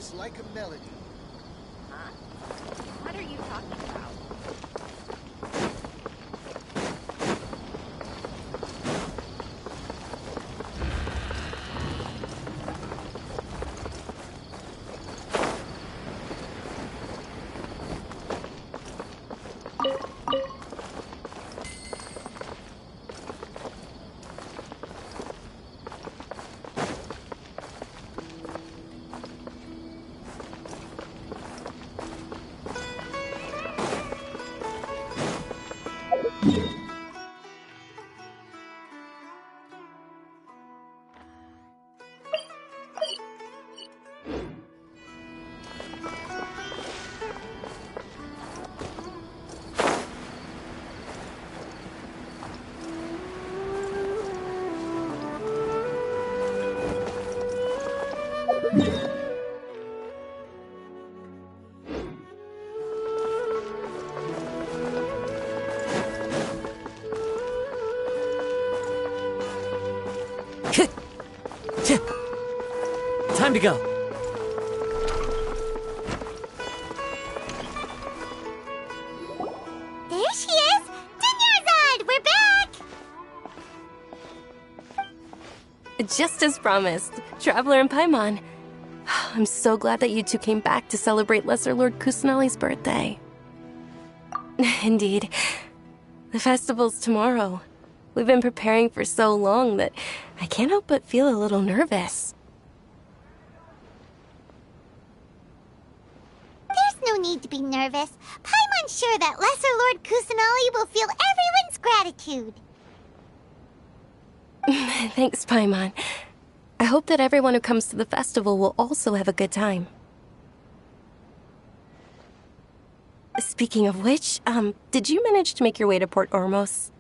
voice like a melody. Huh? What are you talking about? Time to go. There she is! Dunyarzad! We're back! Just as promised, Traveler and Paimon. I'm so glad that you two came back to celebrate Lesser Lord Kusanali's birthday. Indeed. The festival's tomorrow. We've been preparing for so long that I can't help but feel a little nervous. There's no need to be nervous. Paimon's sure that Lesser Lord Kusanali will feel everyone's gratitude. Thanks, Paimon. I hope that everyone who comes to the festival will also have a good time. Speaking of which, did you manage to make your way to Port Ormos?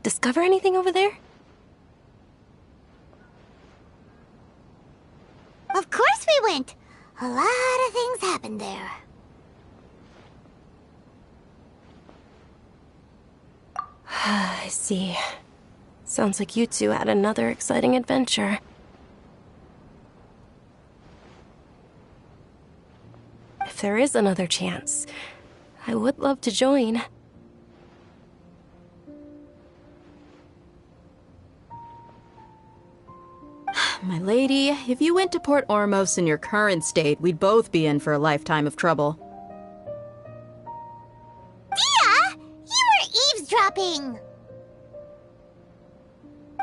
Discover anything over there? Of course we went. A lot of things happened there. I see. Sounds like you two had another exciting adventure. If there is another chance, I would love to join. My lady, if you went to Port Ormos in your current state, we'd both be in for a lifetime of trouble. Dia! You were eavesdropping!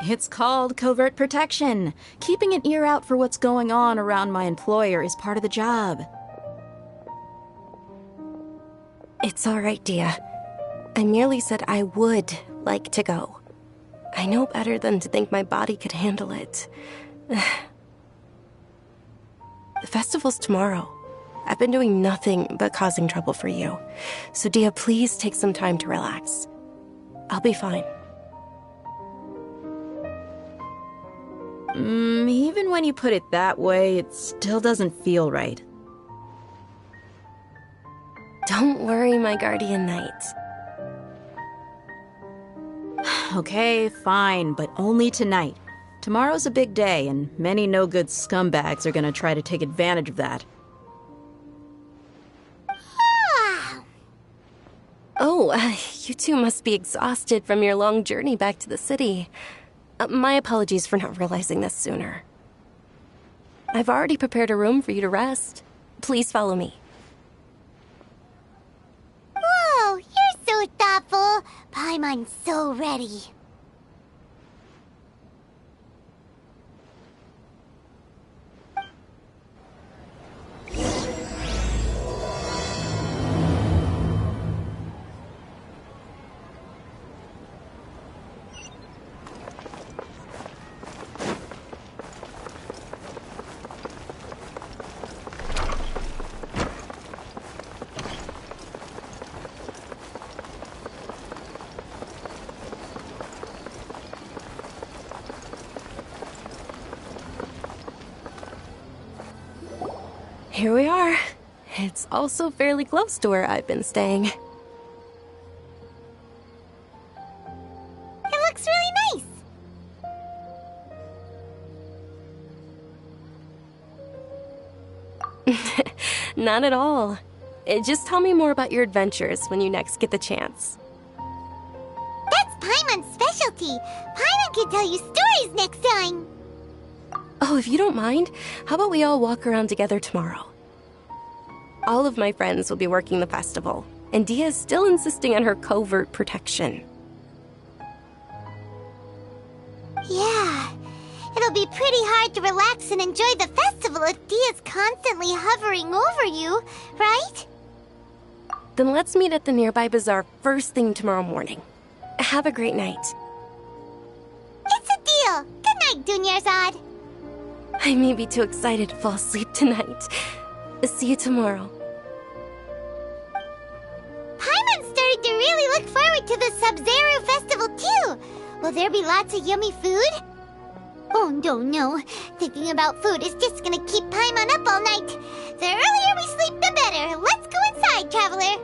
It's called covert protection. Keeping an ear out for what's going on around my employer is part of the job. It's all right, Dia. I merely said I would like to go. I know better than to think my body could handle it. The festival's tomorrow. I've been doing nothing but causing trouble for you. So, Dia, please take some time to relax. I'll be fine. Even when you put it that way, it still doesn't feel right. Don't worry, my guardian knight. Okay, fine, but only tonight. Tomorrow's a big day, and many no-good scumbags are gonna try to take advantage of that. Oh, you two must be exhausted from your long journey back to the city. My apologies for not realizing this sooner. I've already prepared a room for you to rest. Please follow me. Whoa, you're so thoughtful. Paimon's so ready. Here we are. It's also fairly close to where I've been staying. It looks really nice. Not at all. Just tell me more about your adventures when you next get the chance. That's Paimon's specialty. Paimon can tell you stories next time. Oh, if you don't mind, how about we all walk around together tomorrow? All of my friends will be working the festival, and Dia is still insisting on her covert protection. Yeah, it'll be pretty hard to relax and enjoy the festival if Dia's constantly hovering over you, right? Then let's meet at the nearby bazaar first thing tomorrow morning. Have a great night. It's a deal. Good night, Dunyarzad. I may be too excited to fall asleep tonight. See you tomorrow. Paimon's starting to really look forward to the Sub-Zero festival too. Will there be lots of yummy food? Oh, no. Thinking about food is just gonna keep Paimon up all night. The earlier we sleep, the better. Let's go inside, traveler.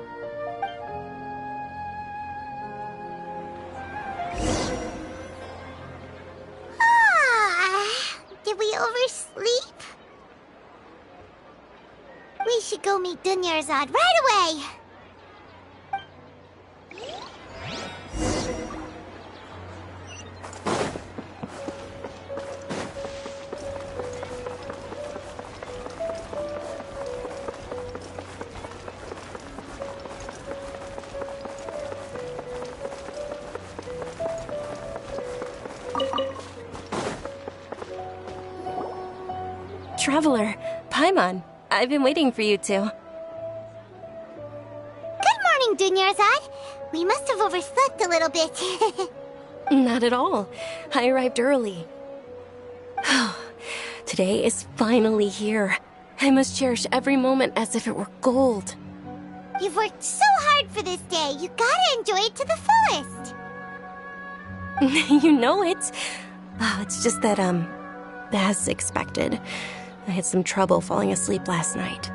Did we oversleep? We should go meet Dunyarzad right away. Traveler, Paimon, I've been waiting for you two. Good morning, Dunyarzad. We must have overslept a little bit. Not at all. I arrived early. Today is finally here. I must cherish every moment as if it were gold. You've worked so hard for this day. You gotta enjoy it to the fullest. You know it. It's just that, as expected, I had some trouble falling asleep last night.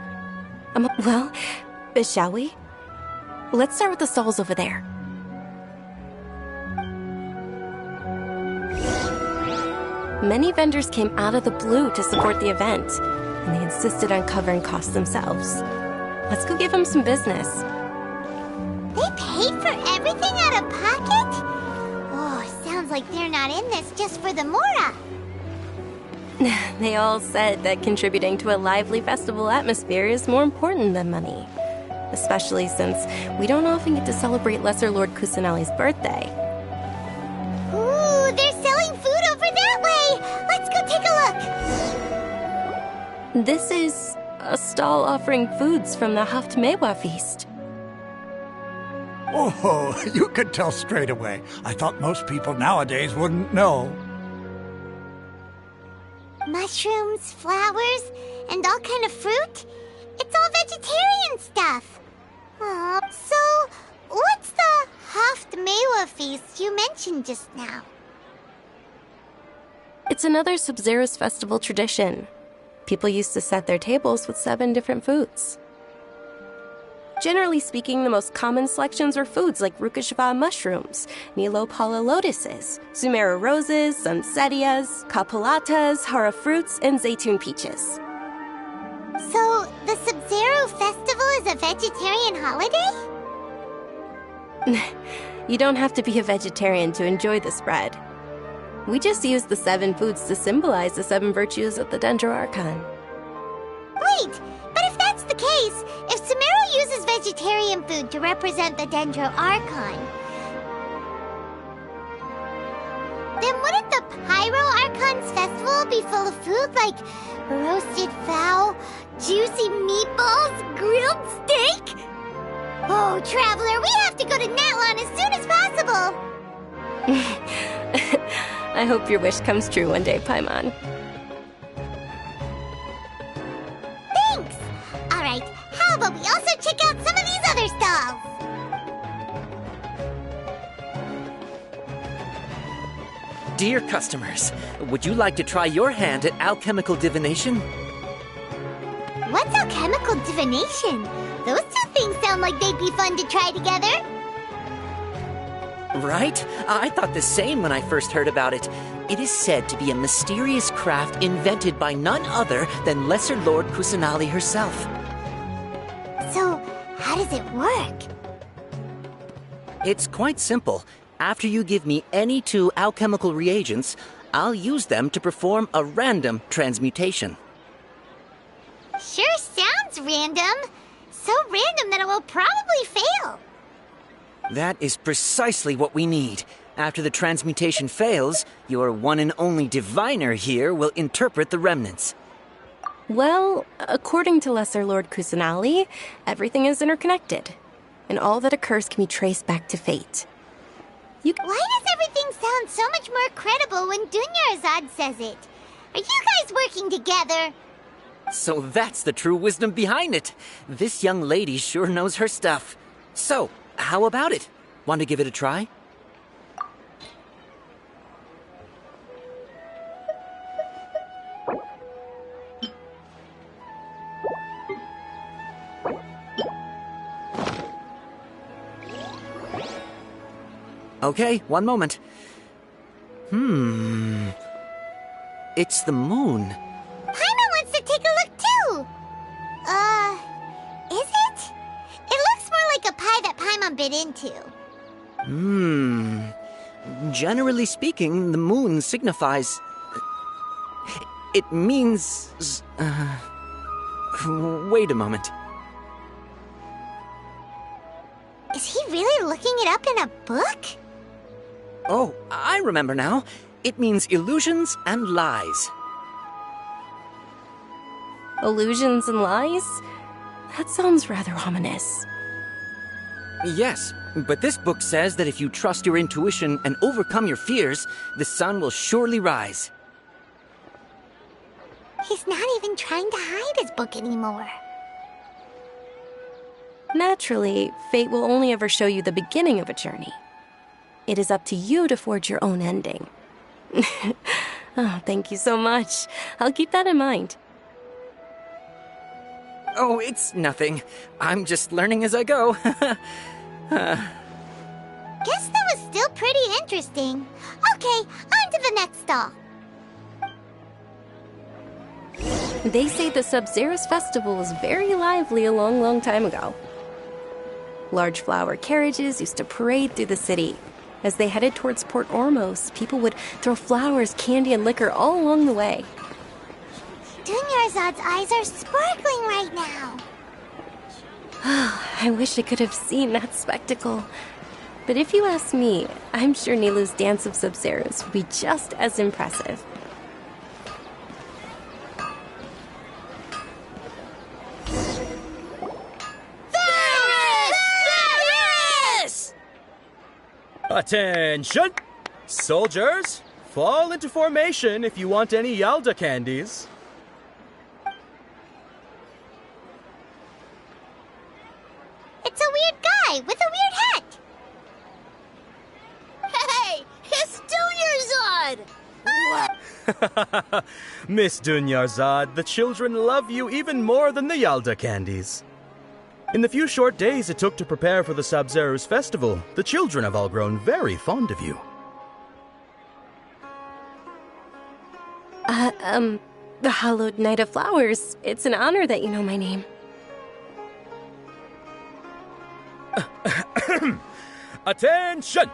Well, shall we? Let's start with the stalls over there. Many vendors came out of the blue to support the event, and they insisted on covering costs themselves. Let's go give them some business. They paid for everything out of pocket? Oh, sounds like they're not in this just for the Mora. They all said that contributing to a lively festival atmosphere is more important than money. Especially since we don't often get to celebrate Lesser Lord Kusanali's birthday. Ooh, they're selling food over that way! Let's go take a look! This is a stall offering foods from the Hauptstory feast. Oh, you could tell straight away. I thought most people nowadays wouldn't know. Mushrooms, flowers, and all kind of fruit? It's all vegetarian stuff. Oh, so what's the Hauptstory feast you mentioned just now? It's another Sub-Zero's festival tradition. People used to set their tables with 7 different foods. Generally speaking, the most common selections were foods like Rukashava mushrooms, Nilopala lotuses, Sumera roses, Sunsettias, Kapalatas, Hara fruits, and Zaytun peaches. So, the Sub-Zero festival is a vegetarian holiday? You don't have to be a vegetarian to enjoy the spread. We just use the 7 foods to symbolize the 7 virtues of the Dendro Archon. Wait, but if that's the case, if Sumero uses vegetarian food to represent the Dendro Archon, then wouldn't the Pyro Archon's festival be full of food like roasted fowl, juicy meatballs, grilled steak? Oh, Traveler, we have to go to Natlan as soon as possible! I hope your wish comes true one day, Paimon. Thanks! Alright, how about we also check out some of these other stalls? Dear customers, would you like to try your hand at alchemical divination? What's alchemical divination? Those two things sound like they'd be fun to try together. Right? I thought the same when I first heard about it. It is said to be a mysterious craft invented by none other than Lesser Lord Kusanali herself. So, how does it work? It's quite simple. After you give me any 2 alchemical reagents, I'll use them to perform a random transmutation. Sure sounds random. So random that it will probably fail. That is precisely what we need. After the transmutation fails, your one and only diviner here will interpret the remnants. Well, according to Lesser Lord Kusanali, everything is interconnected, and all that occurs can be traced back to fate. Why does everything sound so much more credible when Dunyarzad says it? Are you guys working together? So that's the true wisdom behind it. This young lady sure knows her stuff. So, how about it? Want to give it a try? Okay, one moment. It's the moon. Paimon wants to take a look too! Is it? It looks more like a pie that Paimon bit into. Generally speaking, the moon signifies... It means... Wait a moment. Is he really looking it up in a book? Oh, I remember now. It means illusions and lies. Illusions and lies? That sounds rather ominous. Yes, but this book says that if you trust your intuition and overcome your fears, the sun will surely rise. He's not even trying to hide his book anymore. Naturally, fate will only ever show you the beginning of a journey. It is up to you to forge your own ending. Oh, thank you so much. I'll keep that in mind. Oh, it's nothing. I'm just learning as I go. Guess that was still pretty interesting. Okay, on to the next stall. They say the Sub-Zeros festival was very lively a long, long time ago. Large flower carriages used to parade through the city. As they headed towards Port Ormos, people would throw flowers, candy, and liquor all along the way. Dunyarzad's eyes are sparkling right now. I wish I could have seen that spectacle. But if you ask me, I'm sure Nilu's Dance of Sub-Zeros would be just as impressive. Attention! Soldiers, fall into formation if you want any Yalda candies. It's a weird guy with a weird hat. Hey, it's Dunyarzad! Miss Dunyarzad, the children love you even more than the Yalda candies. In the few short days it took to prepare for the Sub-Zeros festival, the children have all grown very fond of you. The Hallowed Knight of Flowers. It's an honor that you know my name. Attention!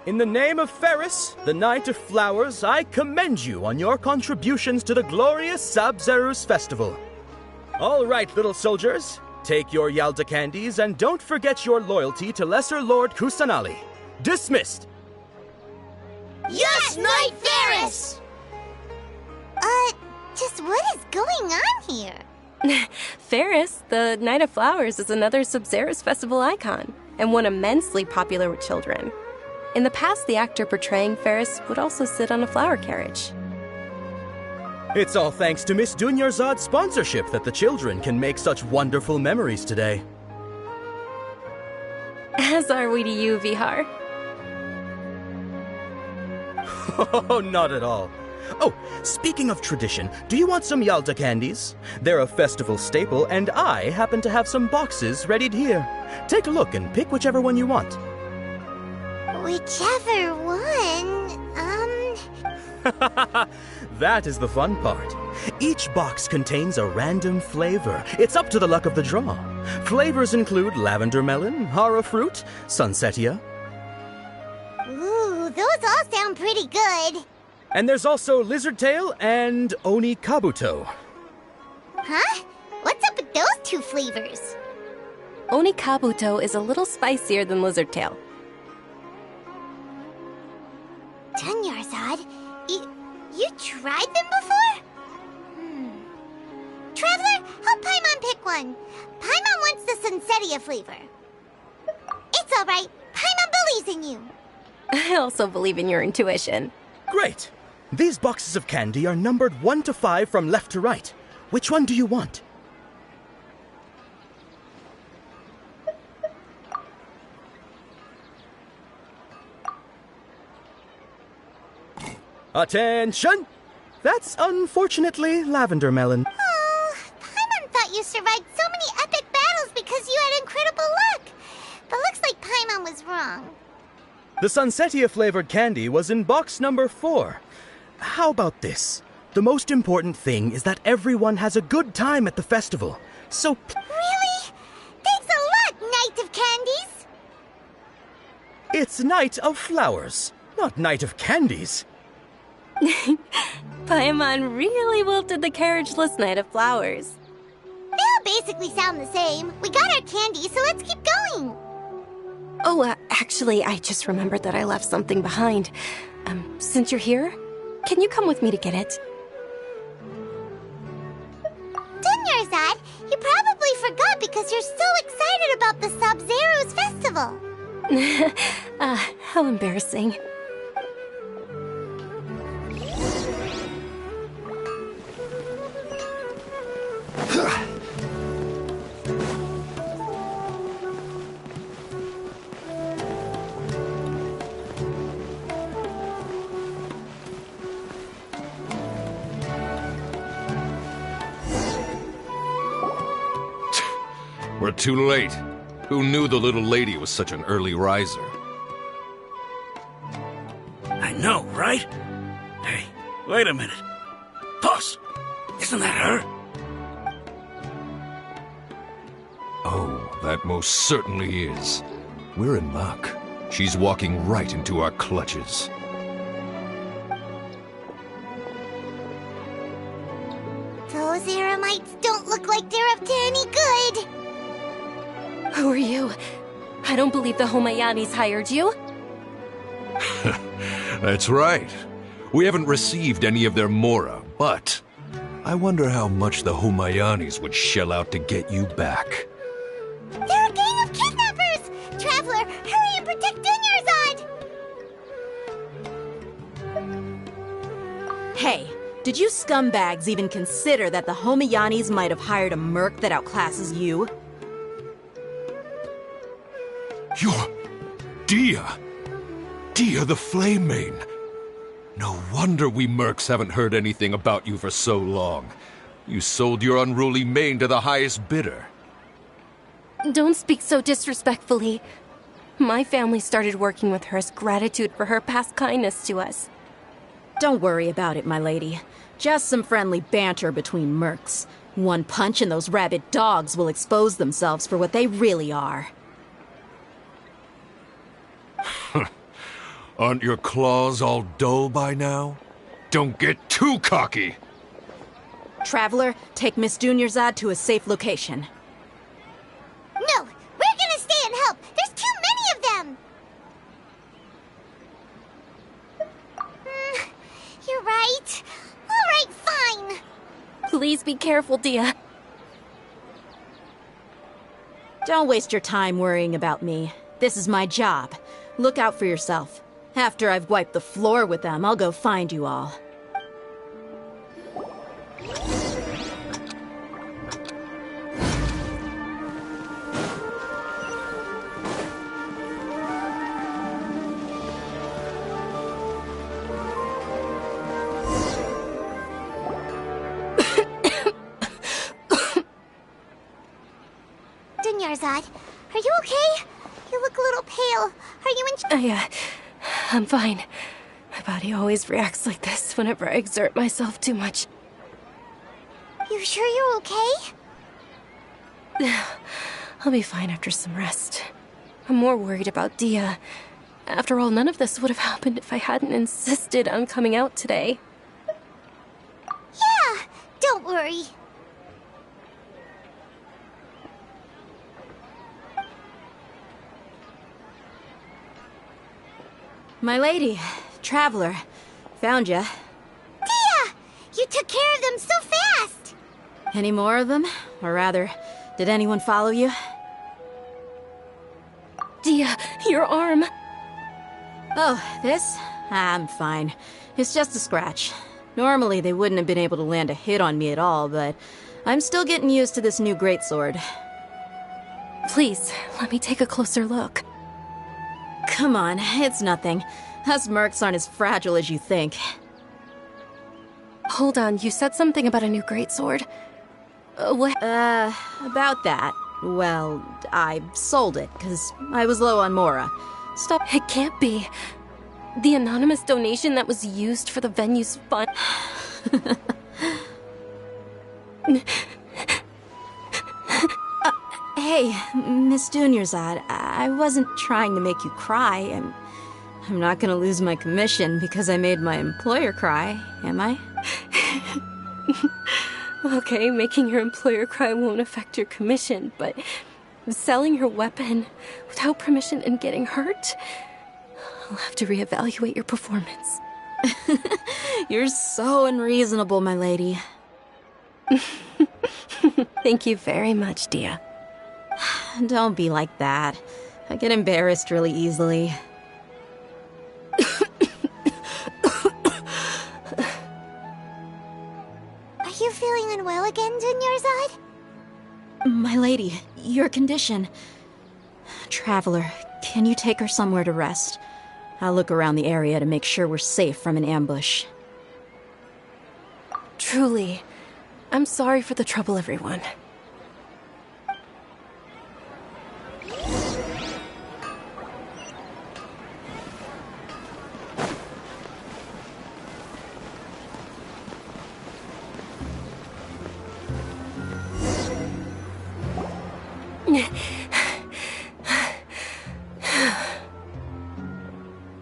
In the name of Ferris, the Knight of Flowers, I commend you on your contributions to the glorious Sub-Zeros festival. All right, little soldiers. Take your Yalda candies and don't forget your loyalty to Lesser Lord Kusanali. Dismissed! Yes, Knight Ferris! Just what is going on here? Ferris, the Knight of Flowers, is another Sub-Zeros festival icon, and one immensely popular with children. In the past, the actor portraying Ferris would also sit on a flower carriage. It's all thanks to Miss Dunyarzad's sponsorship that the children can make such wonderful memories today. As are we to you, Vihar. Oh, not at all. Oh, speaking of tradition, do you want some Yalda candies? They're a festival staple, and I happen to have some boxes readied here. Take a look and pick whichever one you want. Whichever one, That is the fun part. Each box contains a random flavor. It's up to the luck of the draw. Flavors include lavender melon, hara fruit, sunsetia. Ooh, those all sound pretty good. And there's also lizard tail and oni kabuto. Huh? What's up with those two flavors? Oni kabuto is a little spicier than lizard tail. Dunyarzad, you tried them before? Traveler, help Paimon pick one. Paimon wants the Sunsetia flavor. It's alright. Paimon believes in you. I also believe in your intuition. Great! These boxes of candy are numbered 1 to 5 from left to right. Which one do you want? Attention! That's unfortunately lavender melon. Oh, Paimon thought you survived so many epic battles because you had incredible luck. But looks like Paimon was wrong. The Sunsetia flavored candy was in box number 4. How about this? The most important thing is that everyone has a good time at the festival. So Really? Thanks a lot, Knight of Candies. it's Night of Flowers, not Night of Candies. Paimon really wilted the carriageless Knight of Flowers. They all basically sound the same. We got our candy, so let's keep going. Oh, actually, I just remembered that I left something behind. Since you're here, can you come with me to get it? Dunyarzad, you probably forgot because you're so excited about the Sub-Zero's festival. How embarrassing. We're too late. Who knew the little lady was such an early riser? I know, right? Hey, wait a minute. Boss, isn't that her? Oh, that most certainly is. We're in luck. She's walking right into our clutches. Those Eremites don't look like they're up to any good. Who are you? I don't believe the Homayanis hired you. That's right. We haven't received any of their mora, but I wonder how much the Homayanis would shell out to get you back. They're a gang of kidnappers! Traveler, hurry and protect Dunyarzad! Hey, did you scumbags even consider that the Homayanis might have hired a merc that outclasses you? You're Dia! Dia the Flame Mane! No wonder we mercs haven't heard anything about you for so long. You sold your unruly mane to the highest bidder. Don't speak so disrespectfully. My family started working with her as gratitude for her past kindness to us. Don't worry about it, my lady. Just some friendly banter between mercs. One punch and those rabid dogs will expose themselves for what they really are. Aren't your claws all dull by now? Don't get too cocky! Traveler, take Miss Dunyarzad to a safe location. No, we're gonna stay and help. There's too many of them. You're right. All right, fine. Please be careful, Dia. Don't waste your time worrying about me. This is my job. Look out for yourself. After I've wiped the floor with them, I'll go find you all. Dunyarzad, are you okay? You look a little pale. Are you in... I'm fine. My body always reacts like this whenever I exert myself too much. You sure you're okay? I'll be fine after some rest. I'm more worried about Dia. After all, none of this would have happened if I hadn't insisted on coming out today. Yeah, don't worry. My lady, traveler, found ya. Dia! You took care of them so fast! Any more of them? Or rather, did anyone follow you? Dia, your arm! Oh, this? I'm fine. It's just a scratch. Normally, they wouldn't have been able to land a hit on me at all, but I'm still getting used to this new greatsword. Please, let me take a closer look. Come on, it's nothing. Us mercs aren't as fragile as you think. Hold on, you said something about a new greatsword. What? About that. Well, I sold it, because I was low on Mora. Stop. It can't be. The anonymous donation that was used for the venue's fund. Hey, Miss Dunyarzad, I wasn't trying to make you cry. I'm not gonna lose my commission because I made my employer cry, am I? Okay, making your employer cry won't affect your commission, but selling your weapon without permission and getting hurt? I'll have to reevaluate your performance. You're so unreasonable, my lady. Thank you very much, Dia. Don't be like that. I get embarrassed really easily. Are you feeling unwell again, Dunyarzad? My lady, your condition. Traveler, can you take her somewhere to rest? I'll look around the area to make sure we're safe from an ambush. Truly, I'm sorry for the trouble, everyone.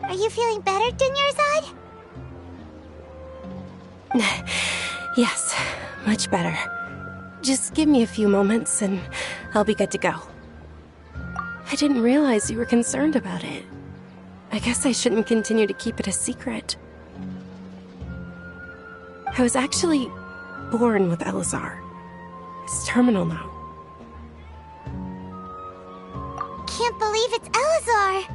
Are you feeling better, Dunyarzad? Yes, much better. Just give me a few moments and I'll be good to go. I didn't realize you were concerned about it. I guess I shouldn't continue to keep it a secret. I was actually born with Elazar. It's terminal now. Can't believe it's Elazar!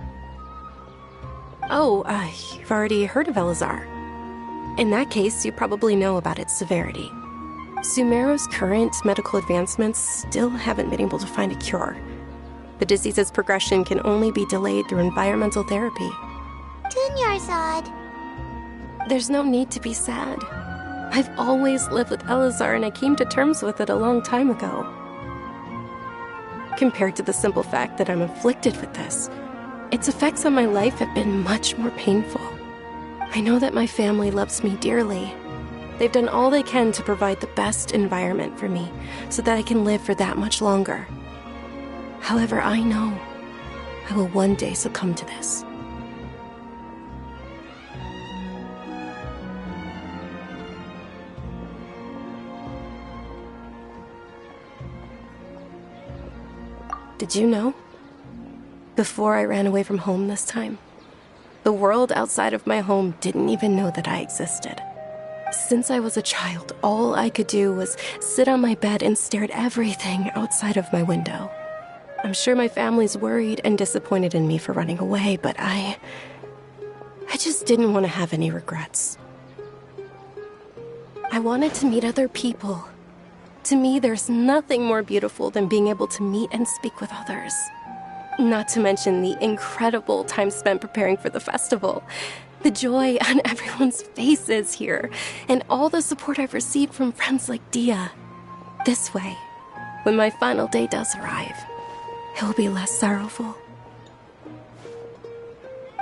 Oh, you've already heard of Elazar. In that case, you probably know about its severity. Sumeru's current medical advancements still haven't been able to find a cure. The disease's progression can only be delayed through environmental therapy. Dunyarzad. There's no need to be sad. I've always lived with Elazar and I came to terms with it a long time ago. Compared to the simple fact that I'm afflicted with this, its effects on my life have been much more painful. I know that my family loves me dearly. They've done all they can to provide the best environment for me so that I can live for that much longer. However, I know I will one day succumb to this. Did you know? Before I ran away from home this time, the world outside of my home didn't even know that I existed. Since I was a child, all I could do was sit on my bed and stare at everything outside of my window. I'm sure my family's worried and disappointed in me for running away, but I just didn't want to have any regrets. I wanted to meet other people. To me, there's nothing more beautiful than being able to meet and speak with others. Not to mention the incredible time spent preparing for the festival. The joy on everyone's faces here, and all the support I've received from friends like Dia. This way, when my final day does arrive, it will be less sorrowful.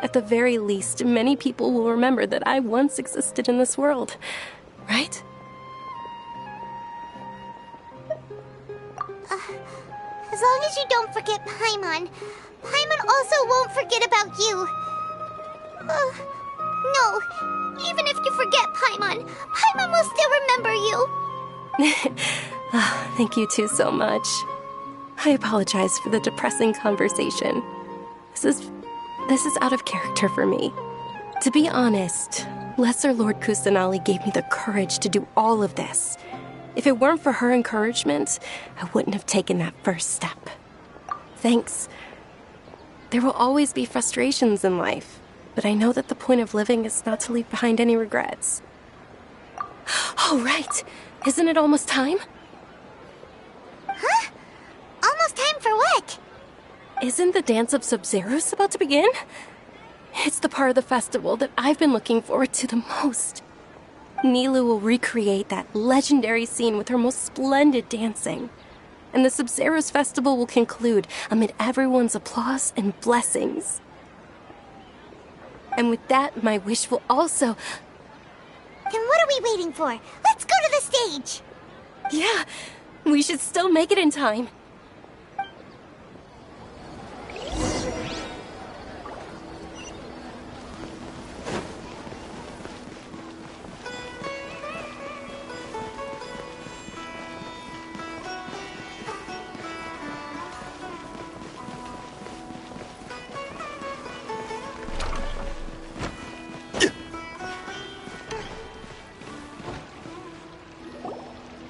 At the very least, many people will remember that I once existed in this world. Right? As long as you don't forget Paimon. Paimon also won't forget about you. No. Even if you forget Paimon, Paimon will still remember you. Thank you two so much. I apologize for the depressing conversation. This is out of character for me. To be honest, Lesser Lord Kusanali gave me the courage to do all of this. If it weren't for her encouragement, I wouldn't have taken that first step. Thanks. There will always be frustrations in life, but I know that the point of living is not to leave behind any regrets. Oh, right. Isn't it almost time? Huh? Almost time for what? Isn't the Dance of Sub-Zeros about to begin? It's the part of the festival that I've been looking forward to the most. Nilou will recreate that legendary scene with her most splendid dancing. And the Sub-Zeros festival will conclude amid everyone's applause and blessings. And with that, my wish will also... Then what are we waiting for? Let's go to the stage! Yeah, we should still make it in time.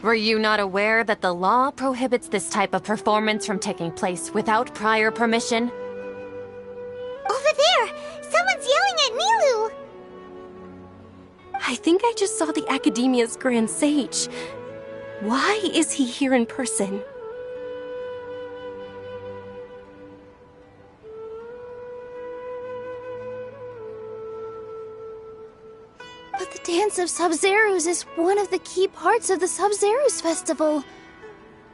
Were you not aware that the law prohibits this type of performance from taking place without prior permission? Over there! Someone's yelling at Nilou! I think I just saw the Academia's Grand Sage. Why is he here in person? But the Dance of Sub-Zeros is one of the key parts of the Sub-Zeros festival.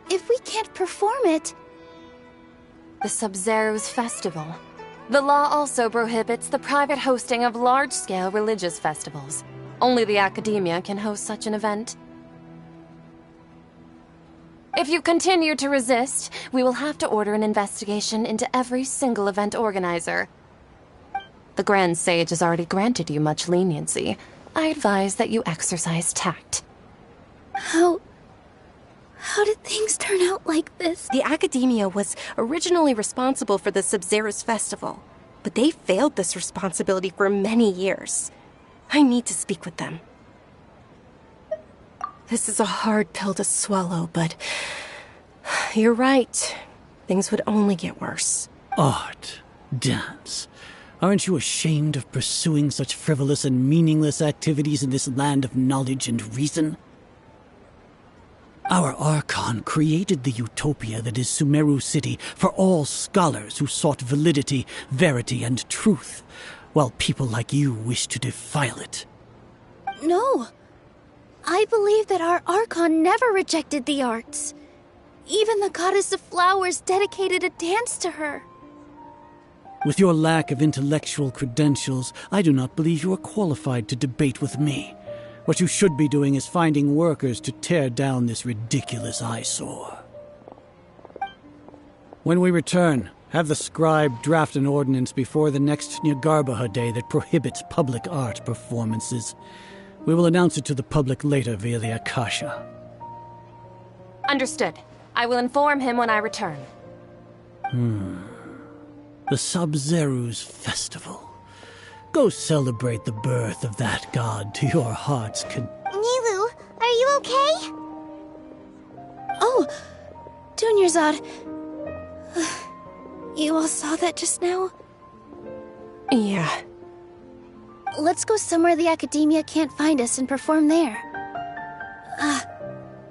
If we can't perform it... The Sub-Zeros festival. The law also prohibits the private hosting of large-scale religious festivals. Only the Academia can host such an event. If you continue to resist, we will have to order an investigation into every single event organizer. The Grand Sage has already granted you much leniency. I advise that you exercise tact. How did things turn out like this? The Academia was originally responsible for the Sub-Zeros festival, but they failed this responsibility for many years. I need to speak with them. This is a hard pill to swallow, but you're right. Things would only get worse. Art. Dance. Aren't you ashamed of pursuing such frivolous and meaningless activities in this land of knowledge and reason? Our Archon created the utopia that is Sumeru City for all scholars who sought validity, verity, and truth, while people like you wish to defile it. No. I believe that our Archon never rejected the arts. Even the Goddess of Flowers dedicated a dance to her. With your lack of intellectual credentials, I do not believe you are qualified to debate with me. What you should be doing is finding workers to tear down this ridiculous eyesore. When we return, have the scribe draft an ordinance before the next Nyagarbha Day that prohibits public art performances. We will announce it to the public later via the Akasha. Understood. I will inform him when I return. The Sub-Zeros festival. Go celebrate the birth of that god to your heart's Nilou, are you okay? Oh, Dunyarzad. You all saw that just now? Yeah. Let's go somewhere the Academia can't find us and perform there.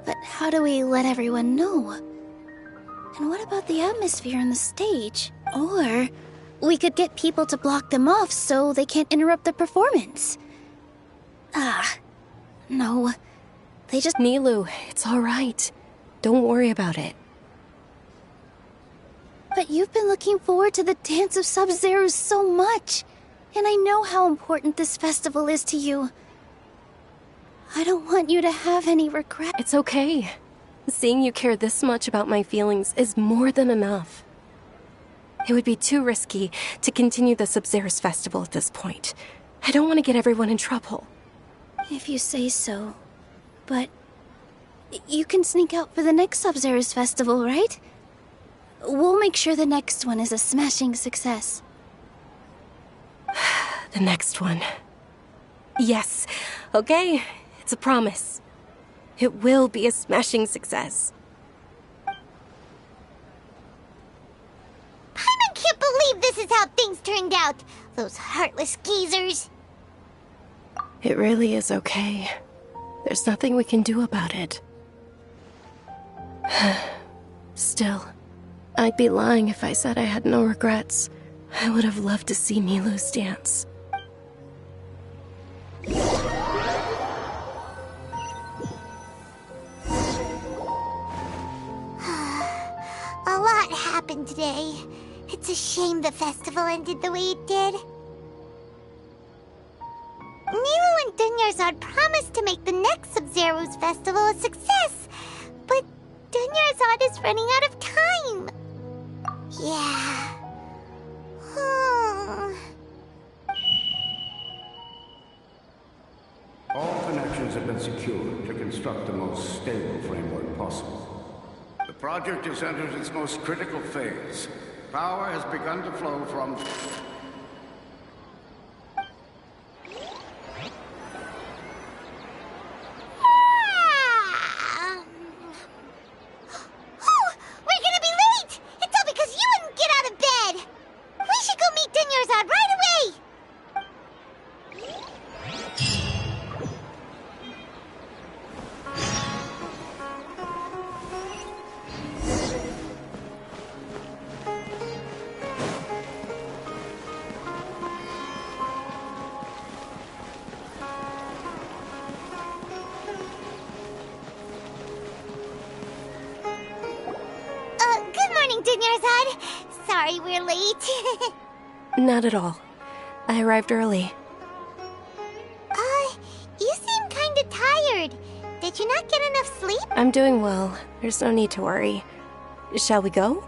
But how do we let everyone know? And what about the atmosphere on the stage? Or we could get people to block them off so they can't interrupt the performance. No. They just... Nilou, it's all right. Don't worry about it. But you've been looking forward to the Dance of Sub-Zeros so much. And I know how important this festival is to you. I don't want you to have any regret. It's okay. Seeing you care this much about my feelings is more than enough. It would be too risky to continue the Sub-Zerus festival at this point. I don't want to get everyone in trouble. If you say so. But you can sneak out for the next Sub-Zerus festival, right? We'll make sure the next one is a smashing success. The next one. Yes. Okay. It's a promise. It will be a smashing success. Paimon can't believe this is how things turned out. Those heartless geezers. It really is okay. There's nothing we can do about it. Still, I'd be lying if I said I had no regrets. I would have loved to see Milu's dance. A lot happened today. It's a shame the festival ended the way it did. Milu and Dunyarzad promised to make the next Sub-Zerus festival a success, but Dunyarzad is running out of time. Yeah. All connections have been secured to construct the most stable framework possible. The project has entered its most critical phase. Power has begun to flow from... Sorry we're late. Not at all. I arrived early. You seem kinda tired. Did you not get enough sleep? I'm doing well. There's no need to worry. Shall we go?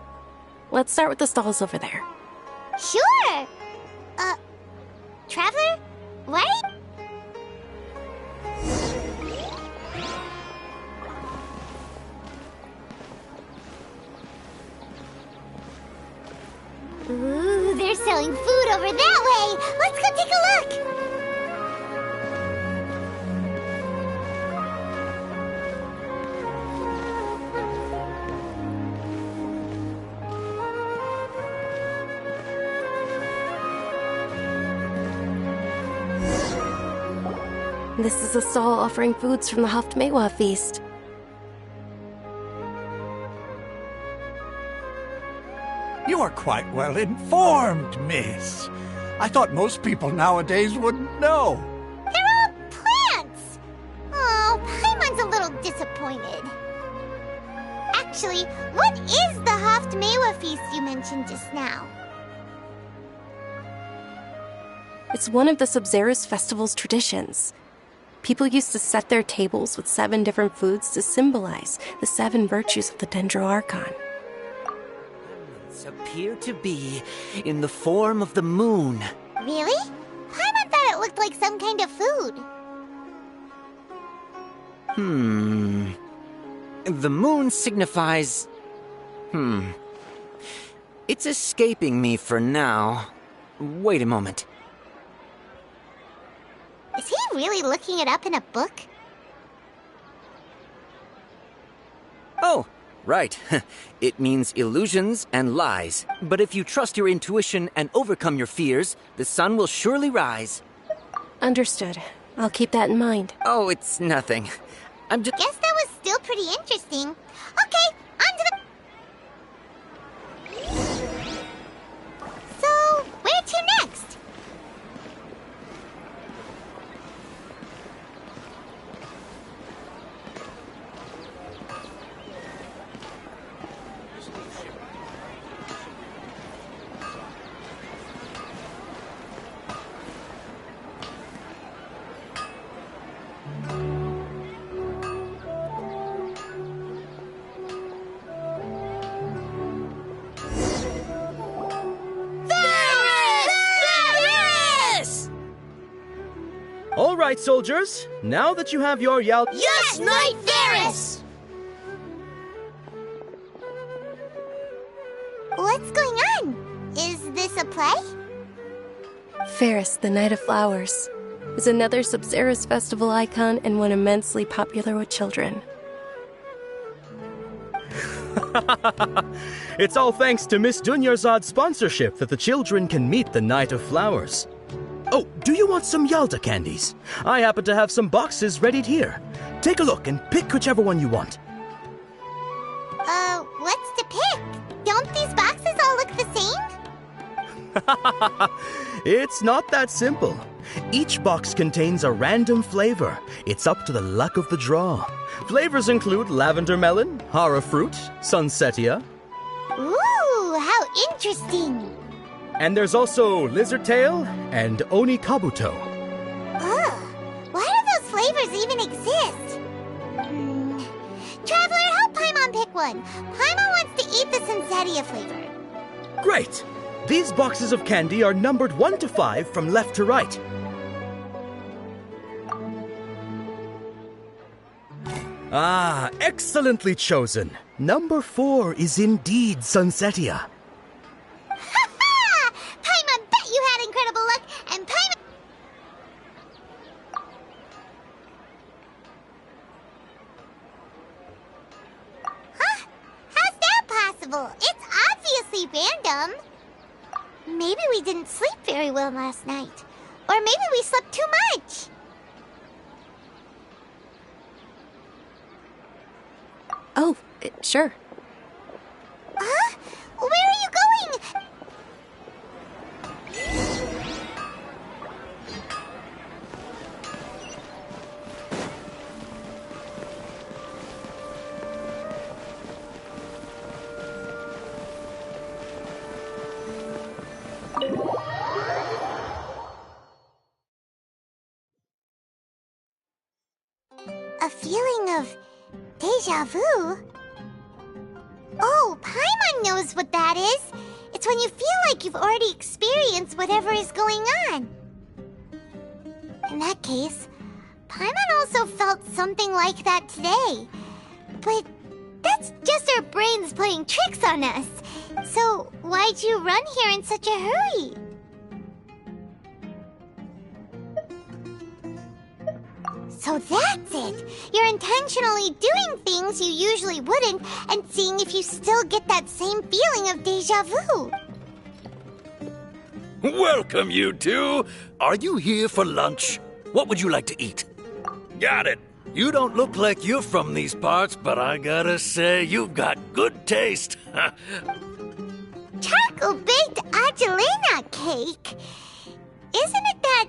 Let's start with the stalls over there. Sure! Traveler? Right? Ooh, they're selling food over that way! Let's go take a look! This is a stall offering foods from the Hauptstory feast. You are quite well informed, miss. I thought most people nowadays wouldn't know. They're all plants! Oh, Paimon's a little disappointed. Actually, what is the Hauptstory feast you mentioned just now? It's one of the Sub-Zerus festival's traditions. People used to set their tables with 7 different foods to symbolize the 7 virtues of the Dendro Archon. Appear to be in the form of the moon. Really? Paimon thought it looked like some kind of food. The moon signifies... It's escaping me for now. Wait a moment. Is he really looking it up in a book? Oh, right. It means illusions and lies. But if you trust your intuition and overcome your fears, the sun will surely rise. Understood. I'll keep that in mind. Oh, it's nothing. I'm just... Guess that was still pretty interesting. Okay, on to the... So, where to next? right, soldiers. Now that you have your Yal... Yes, Knight Ferris! What's going on? Is this a play? Ferris, the Knight of Flowers, is another Sabzeruz festival icon and one immensely popular with children. It's all thanks to Miss Dunyarzad's sponsorship that the children can meet the Knight of Flowers. Oh, do you want some Yalta candies? I happen to have some boxes readied here. Take a look and pick whichever one you want. What's to pick? Don't these boxes all look the same? It's not that simple. Each box contains a random flavor. It's up to the luck of the draw. Flavors include lavender melon, hara fruit, sunsetia. Ooh, how interesting! And there's also lizard tail and oni kabuto. Ugh, why do those flavors even exist? Traveler, help Paimon pick one. Paimon wants to eat the sunsetia flavor. Great! These boxes of candy are numbered 1 to 5 from left to right. Ah, excellently chosen. Number 4 is indeed sunsetia. Ha ha! Paimon bet you had incredible luck, and Paimon... Huh? How's that possible? It's obviously random. Maybe we didn't sleep very well last night. Or maybe we slept too much. Oh, sure. Huh? Where are you going? A feeling of déjà vu? Oh, Paimon knows what that is. It's when you feel like you've already experienced whatever is going on. In that case, Paimon also felt something like that today. But that's just our brains playing tricks on us. So why'd you run here in such a hurry? So that's it! You're intentionally doing things you usually wouldn't and seeing if you still get that same feeling of déjà vu. Welcome, you two. Are you here for lunch? What would you like to eat? Got it. You don't look like you're from these parts, but I gotta say, you've got good taste. Charcoal-baked Angelina cake? Isn't it that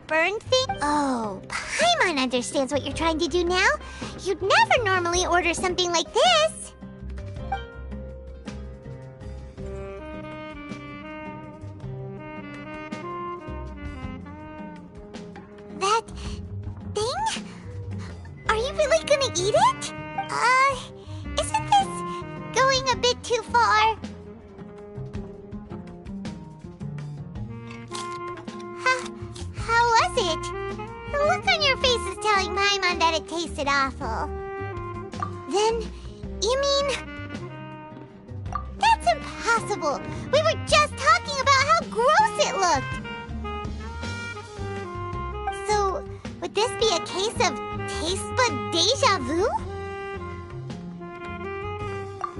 burn thing? Oh, Paimon understands what you're trying to do now. You'd never normally order something like this. That thing? Are you really gonna eat it? Isn't this going a bit too far? How was it? The look on your face is telling Paimon that it tasted awful. Then, you mean... That's impossible! We were just talking about how gross it looked! So, would this be a case of taste bud déjà vu?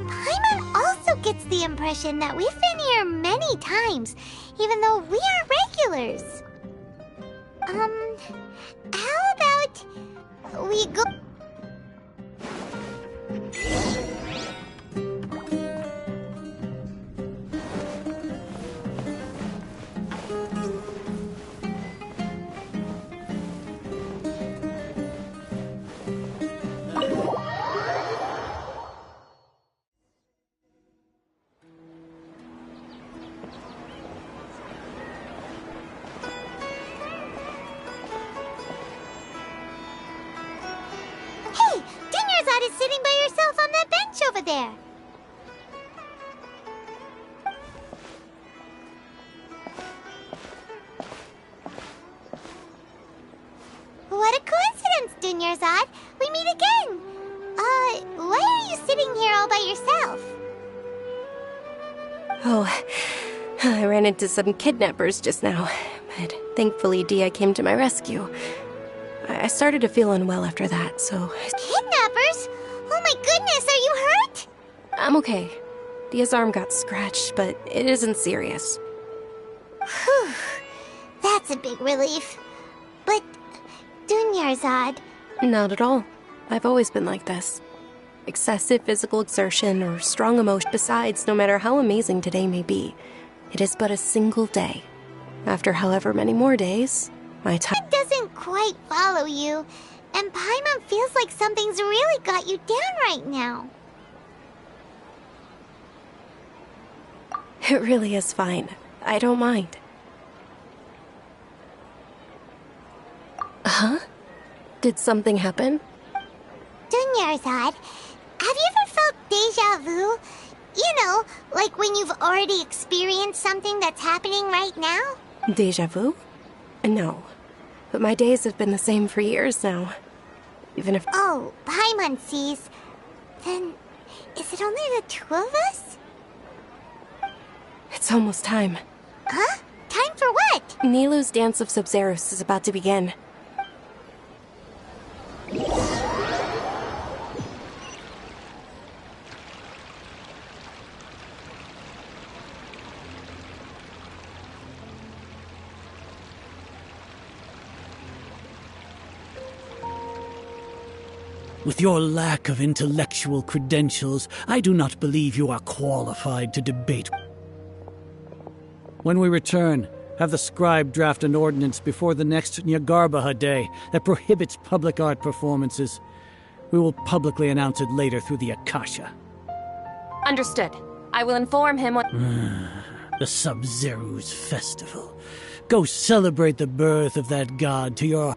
Paimon also gets the impression that we've been here many times, even though we aren't regulars. How about we go... Is sitting by yourself on that bench over there. ran into some kidnappers just now, but thankfully Dia came to my rescue. I started to feel unwell after that, so... Kidnappers? Oh my goodness, are you hurt? I'm okay. Dia's arm got scratched, but it isn't serious. Whew. That's a big relief. But... Dunyarzad... Not at all. I've always been like this. Excessive physical exertion or strong emotion. Besides, no matter how amazing today may be, it is but a single day. After however many more days, my time... It doesn't quite follow you, and Paimon feels like something's really got you down right now. It really is fine. I don't mind. Huh? Did something happen? Dunyarzad, have you ever felt déjà vu? You know, like when you've already experienced something that's happening right now? Déjà vu? No. But my days have been the same for years now. Even if... Oh, Paimon sees. Then, is it only the two of us? It's almost time. Huh? Time for what? Nilou's Dance of Sub-Zerus is about to begin. With your lack of intellectual credentials, I do not believe you are qualified to debate. When we return, have the scribe draft an ordinance before the next Nyagarbaha Day that prohibits public art performances. We will publicly announce it later through the Akasha. Understood. I will inform him what... The Sub-Zerus Festival. Go celebrate the birth of that god to your...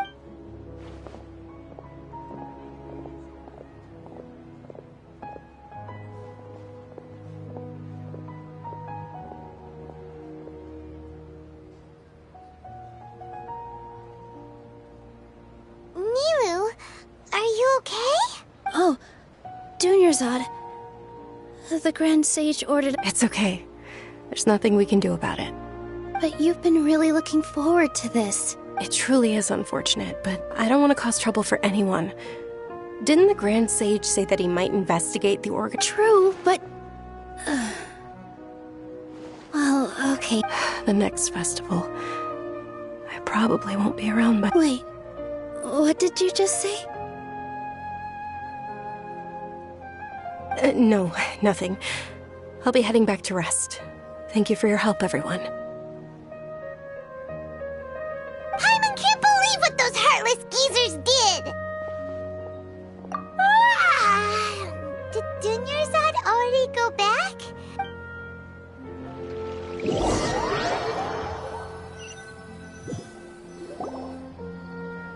Nilou, are you okay? Oh, Dunyarzad. The Grand Sage ordered... It's okay. There's nothing we can do about it. But you've been really looking forward to this. It truly is unfortunate, but I don't want to cause trouble for anyone. Didn't the Grand Sage say that he might investigate the org... True, but... Well, okay. The next festival. I probably won't be around by... Wait, what did you just say? No, nothing. I'll be heading back to rest. Thank you for your help, everyone. Paimon can't believe what those heartless geezers did! Did Dunyarzad already go back?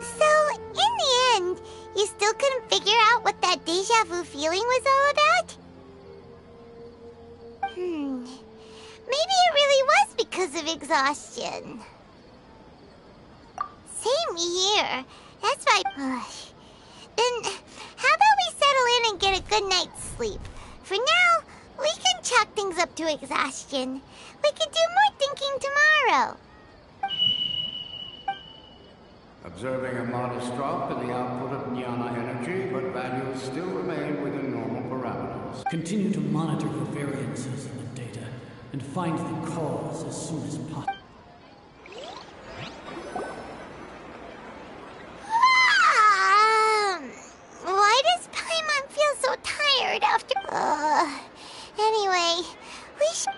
So, in the end, you still couldn't figure out what that déjà vu feeling was all about? Maybe it really was because of exhaustion. Same here. That's why... Then, how about we settle in and get a good night's sleep? For now, we can chalk things up to exhaustion. We can do more thinking tomorrow. Observing a modest drop in the output of Jnana energy, but values still remain within normal parameters. Continue to monitor the variances in the data and find the cause as soon as possible. Why does Paimon feel so tired after... Anyway, we should...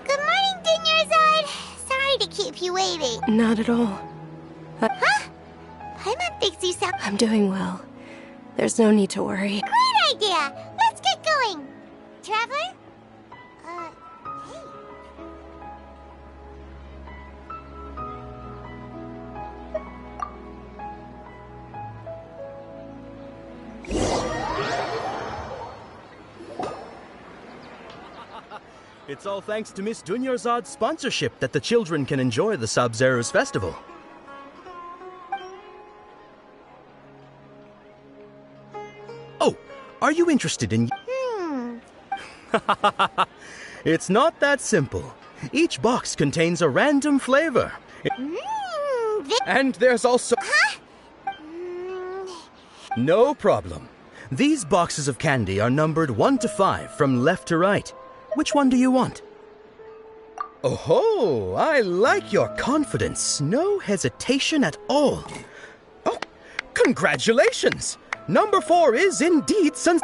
Good morning, Dunyarzad. Sorry to keep you waiting. Not at all. Huh? Paimon thinks you sound... I'm doing well. There's no need to worry. Great idea! Let's get going! Traveler? Hey. It's all thanks to Miss Dunyarzad's sponsorship that the children can enjoy the Sub-Zero's festival. Oh, are you interested in... It's not that simple. Each box contains a random flavor. And there's also... No problem. These boxes of candy are numbered 1 to 5 from left to right. Which one do you want? Oh, I like your confidence. No hesitation at all. Oh, congratulations! Number 4 is indeed sonst...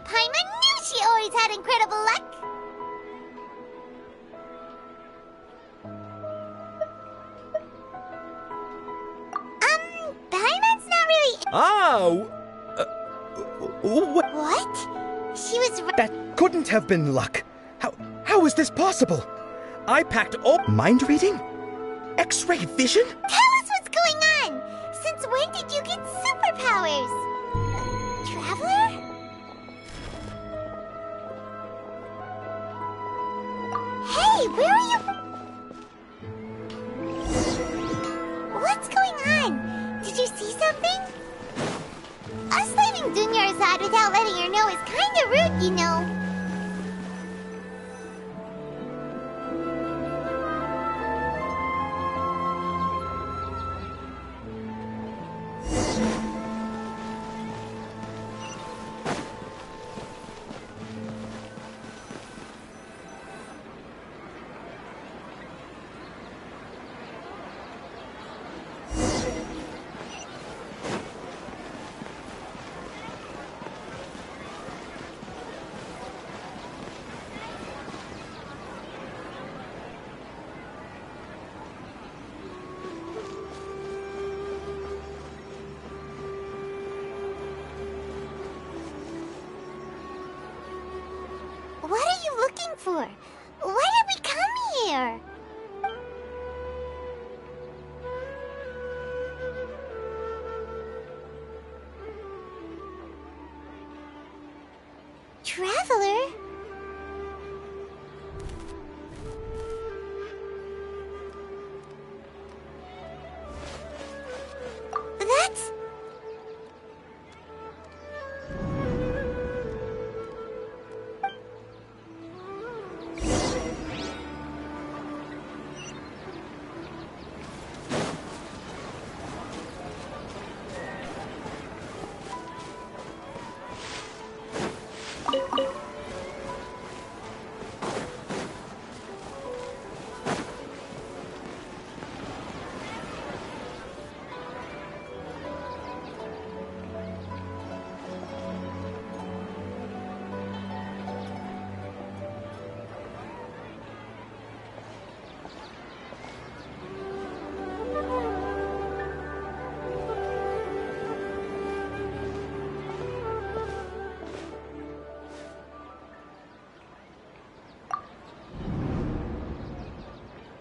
Paimon knew she always had incredible luck. Paimon's not really... What? She was... That couldn't have been luck. How is this possible? I packed all... Mind reading? X-ray vision? Tell us what's going on! Since when did you get superpowers? Traveler? Hey, where are you? What's going on? Did you see something? Us leaving Dunyarzad without letting her know is kinda rude, you know. What are you looking for? Why did we come here? Traveler? That's...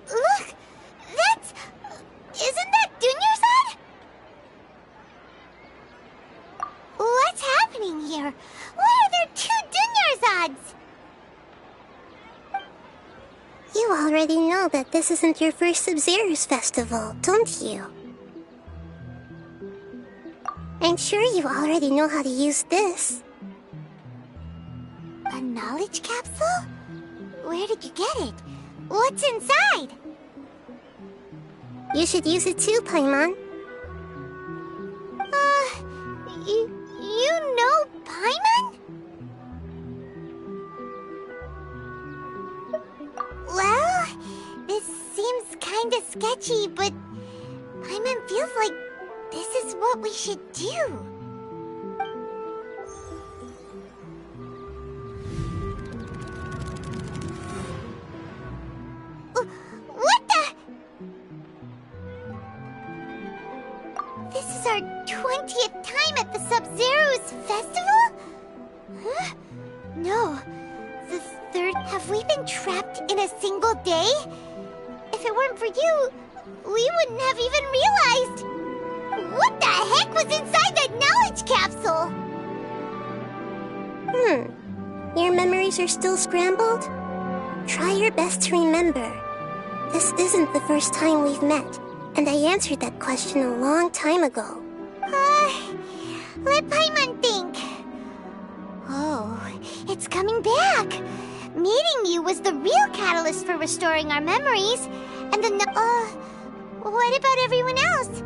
Look! That's... Isn't that Dunyarzad? What's happening here? Why are there 2 Dunyarzads? You already know that this isn't your first Sub-Zero's festival, don't you? I'm sure you already know how to use this. A knowledge capsule? Where did you get it? What's inside? You should use it too, Paimon. You know Paimon? Well, this seems kinda sketchy, but Paimon feels like this is what we should do. What the? This is our 20th time at the Sub-Zero's festival? Huh? No. The 3rd... Have we been trapped in a single day? If it weren't for you, we wouldn't have even realized. What the heck was inside that knowledge capsule? Your memories are still scrambled? Try your best to remember. This isn't the first time we've met, and I answered that question a long time ago. Let Paimon think. Oh, it's coming back. Meeting you was the real catalyst for restoring our memories, and what about everyone else?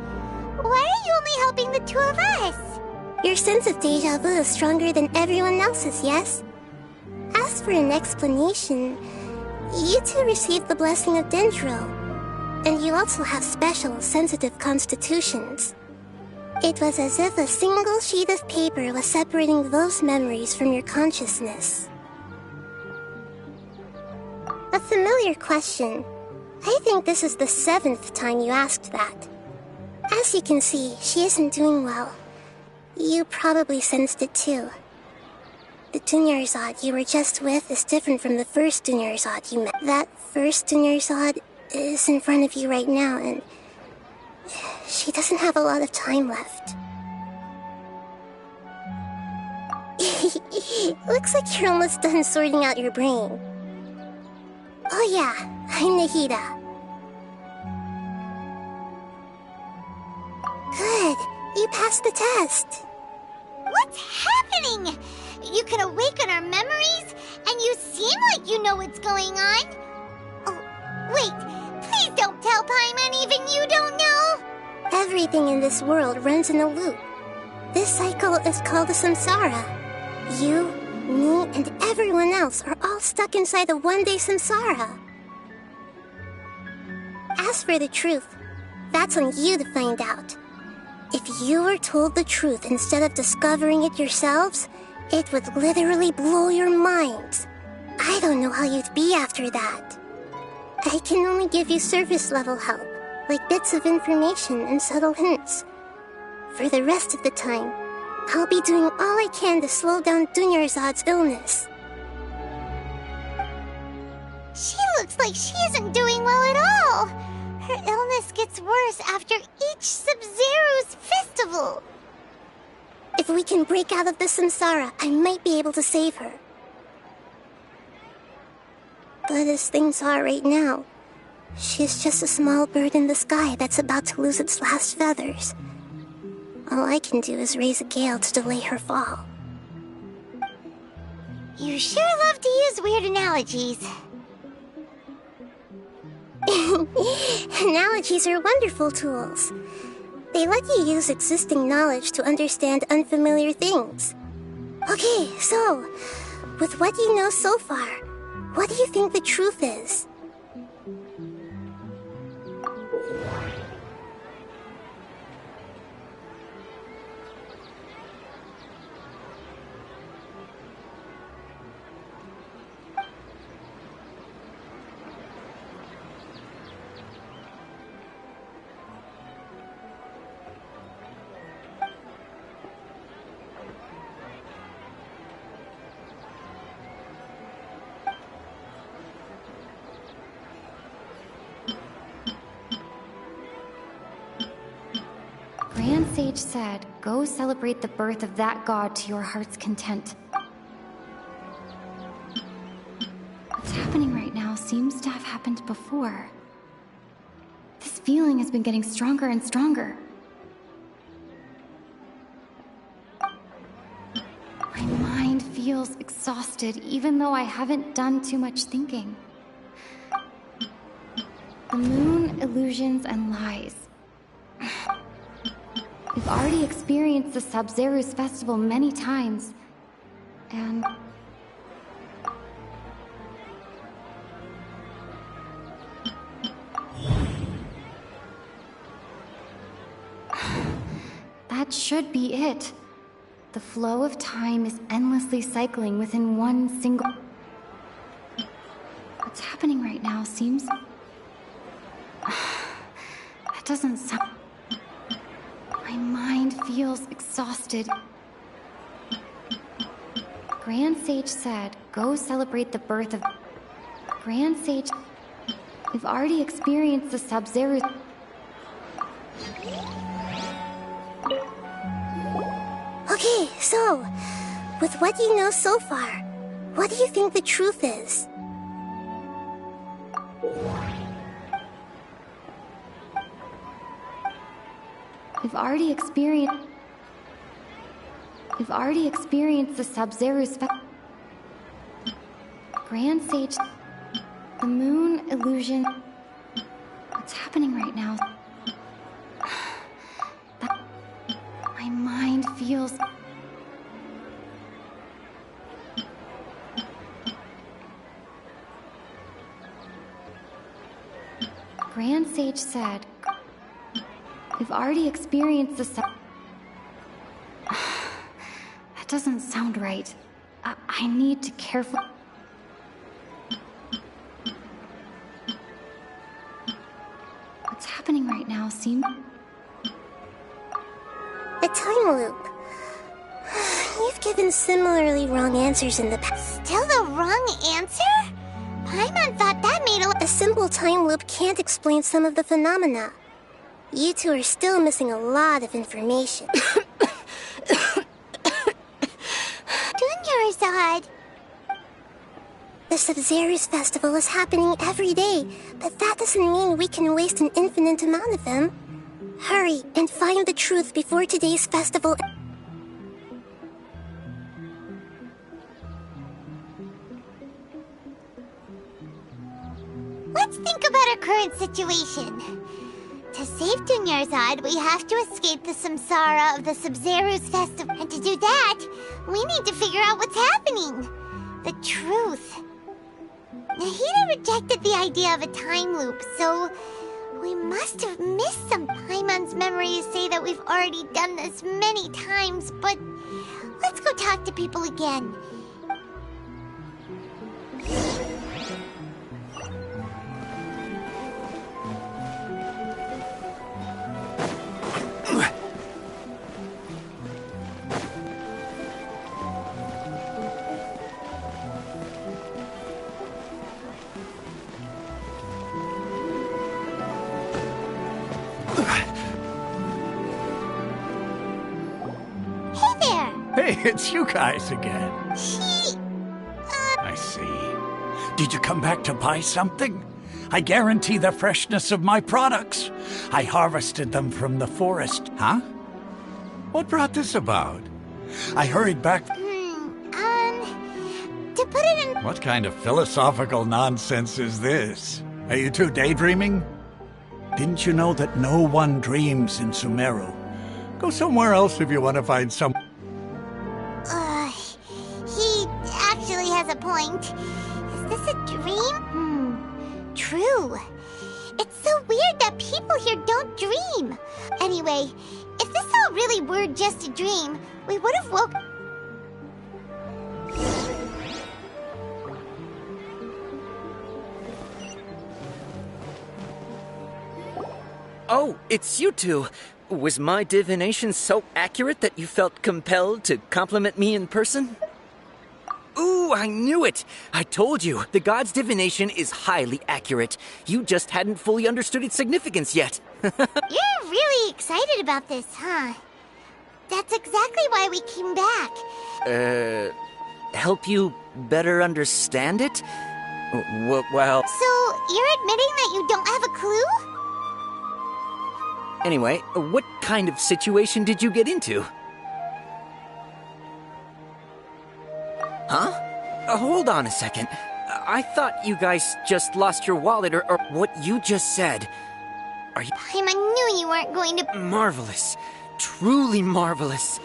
Why are you only helping the two of us? Your sense of déjà vu is stronger than everyone else's, yes? As for an explanation, you two received the blessing of Dendro, and you also have special, sensitive constitutions. It was as if a single sheet of paper was separating those memories from your consciousness. A familiar question. I think this is the 7th time you asked that. As you can see, she isn't doing well. You probably sensed it too. The Dunyarzad you were just with is different from the first Dunyarzad you met. That first Dunyarzad is in front of you right now, and she doesn't have a lot of time left. Looks like you're almost done sorting out your brain. Oh yeah, I'm Nahida. Good, you passed the test. What's happening? You can awaken our memories, and you seem like you know what's going on. Oh, wait, please don't tell Paimon even you don't know. Everything in this world runs in a loop. This cycle is called a samsara. You, me, and everyone else are all stuck inside a one-day samsara. As for the truth, that's on you to find out. If you were told the truth instead of discovering it yourselves, it would literally blow your minds. I don't know how you'd be after that. I can only give you surface-level help, like bits of information and subtle hints. For the rest of the time, I'll be doing all I can to slow down Dunyarzad's illness. She looks like she isn't doing well at all. Her illness gets worse after each Sub-Zero's festival. If we can break out of the samsara, I might be able to save her. But as things are right now, she's just a small bird in the sky that's about to lose its last feathers. All I can do is raise a gale to delay her fall. You sure love to use weird analogies. Analogies are wonderful tools. They let you use existing knowledge to understand unfamiliar things. Okay, so, with what you know so far, what do you think the truth is? Grand Sage said, go celebrate the birth of that god to your heart's content. What's happening right now seems to have happened before. This feeling has been getting stronger and stronger. My mind feels exhausted, even though I haven't done too much thinking. The moon, illusions, and lies. We've already experienced the Sub-Zero's festival many times, and... that should be it. The flow of time is endlessly cycling within one single... What's happening right now seems... That doesn't sound... My mind feels exhausted. Grand Sage said, go celebrate the birth of... Grand Sage... We've already experienced the Sub-Zero... Okay, so, with what you know so far, what do you think the truth is? We've already experienced the Sub-Zero's Grand Sage, the moon illusion. What's happening right now? My mind feels... Grand Sage said, we've already experienced the That doesn't sound right. I need to carefully... What's happening right now seems... A time loop. You've given similarly wrong answers in the past. Still the wrong answer? Paimon thought that made A simple time loop can't explain some of the phenomena. You two are still missing a lot of information. Dunyarzad. The Sub-Zero's festival is happening every day, but that doesn't mean we can waste an infinite amount of them. Hurry and find the truth before today's festival. Let's think about our current situation. To save Dunyarzad, we have to escape the samsara of the Sub-Zero's festival. And to do that, we need to figure out what's happening. The truth. Nahida rejected the idea of a time loop, so we must have missed some. Paimon's memories say that we've already done this many times, but let's go talk to people again. Hey, it's you guys again. I see. Did you come back to buy something? I guarantee the freshness of my products. I harvested them from the forest. Huh? What brought this about? I hurried back... To put it in... What kind of philosophical nonsense is this? Are you two daydreaming? Didn't you know that no one dreams in Sumeru? Go somewhere else if you want to find some... He actually has a point. Is this a dream? True. It's so weird that people here don't dream. Anyway, if this all really were just a dream, we would have woke... Oh, it's you two. Was my divination so accurate that you felt compelled to compliment me in person? Ooh, I knew it! I told you, the god's divination is highly accurate. You just hadn't fully understood its significance yet. You're really excited about this, huh? That's exactly why we came back. Help you better understand it? Well... So, you're admitting that you don't have a clue? Anyway, what kind of situation did you get into? Huh? Hold on a second. I thought you guys just lost your wallet or what you just said. Are you... Paimon knew you weren't going to... Marvelous. Truly marvelous.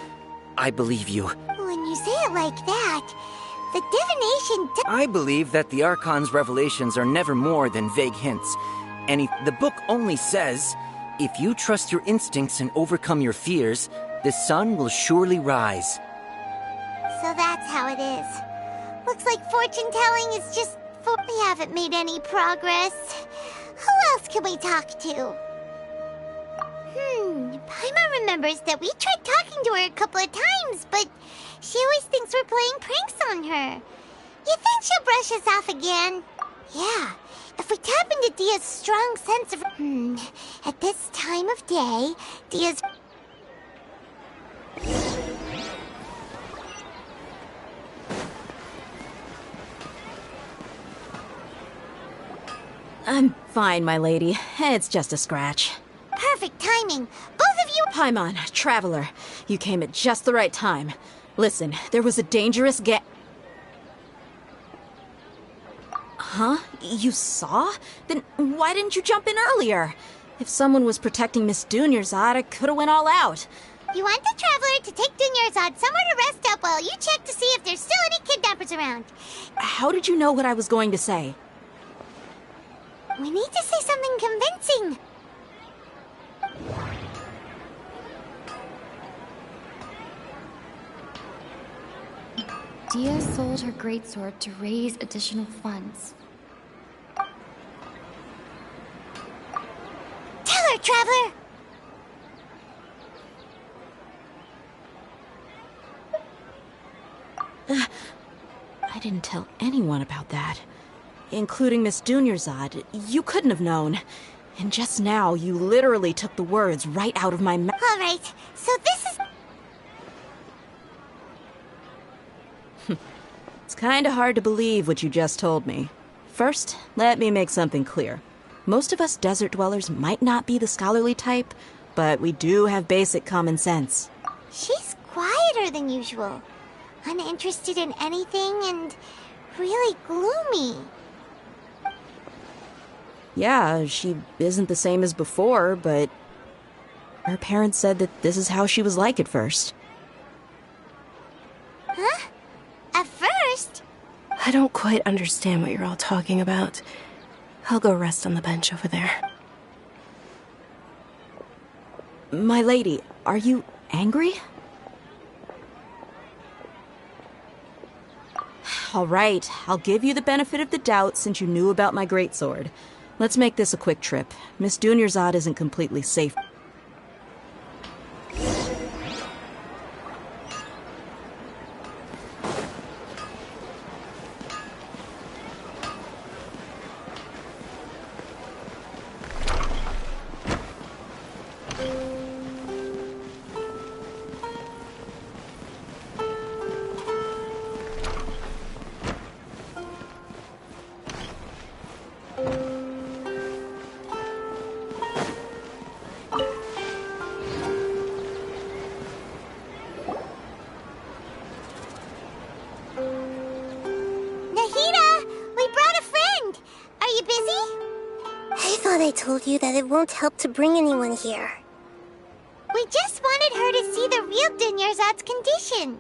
I believe you. When you say it like that, the divination... I believe that the Archon's revelations are never more than vague hints. And the book only says... If you trust your instincts and overcome your fears, the sun will surely rise. So that's how it is. Looks like fortune-telling is just... We haven't made any progress. Who else can we talk to? Paimon remembers that we tried talking to her a couple of times, but she always thinks we're playing pranks on her. You think she'll brush us off again? Yeah, If we tap into Dia's strong sense of... At this time of day, Dia's... I'm fine, my lady. It's just a scratch. Perfect timing. Both of you... Paimon, Traveler, you came at just the right time. Listen, there was a dangerous Huh? You saw? Then why didn't you jump in earlier? If someone was protecting Miss Dunyarzad, I could have went all out. You want the Traveler to take Dunyarzad somewhere to rest up while you check to see if there's still any kidnappers around. How did you know what I was going to say? We need to say something convincing. Dia sold her greatsword to raise additional funds. Tell her, Traveler! I didn't tell anyone about that. Including Miss Dunyarzad. You couldn't have known. And just now, you literally took the words right out of my mouth. All right, so this is... It's kinda hard to believe what you just told me. First, let me make something clear. Most of us desert dwellers might not be the scholarly type, but we do have basic common sense. She's quieter than usual. Uninterested in anything and really gloomy. Yeah, she isn't the same as before, but her parents said that this is how she was like at first. Huh? At first? I don't quite understand what you're all talking about. I'll go rest on the bench over there. My lady, are you angry? All right, I'll give you the benefit of the doubt since you knew about my greatsword. Let's make this a quick trip. Miss Dunyarzad isn't completely safe. I told you that it won't help to bring anyone here. We just wanted her to see the real Dunyarzad's condition.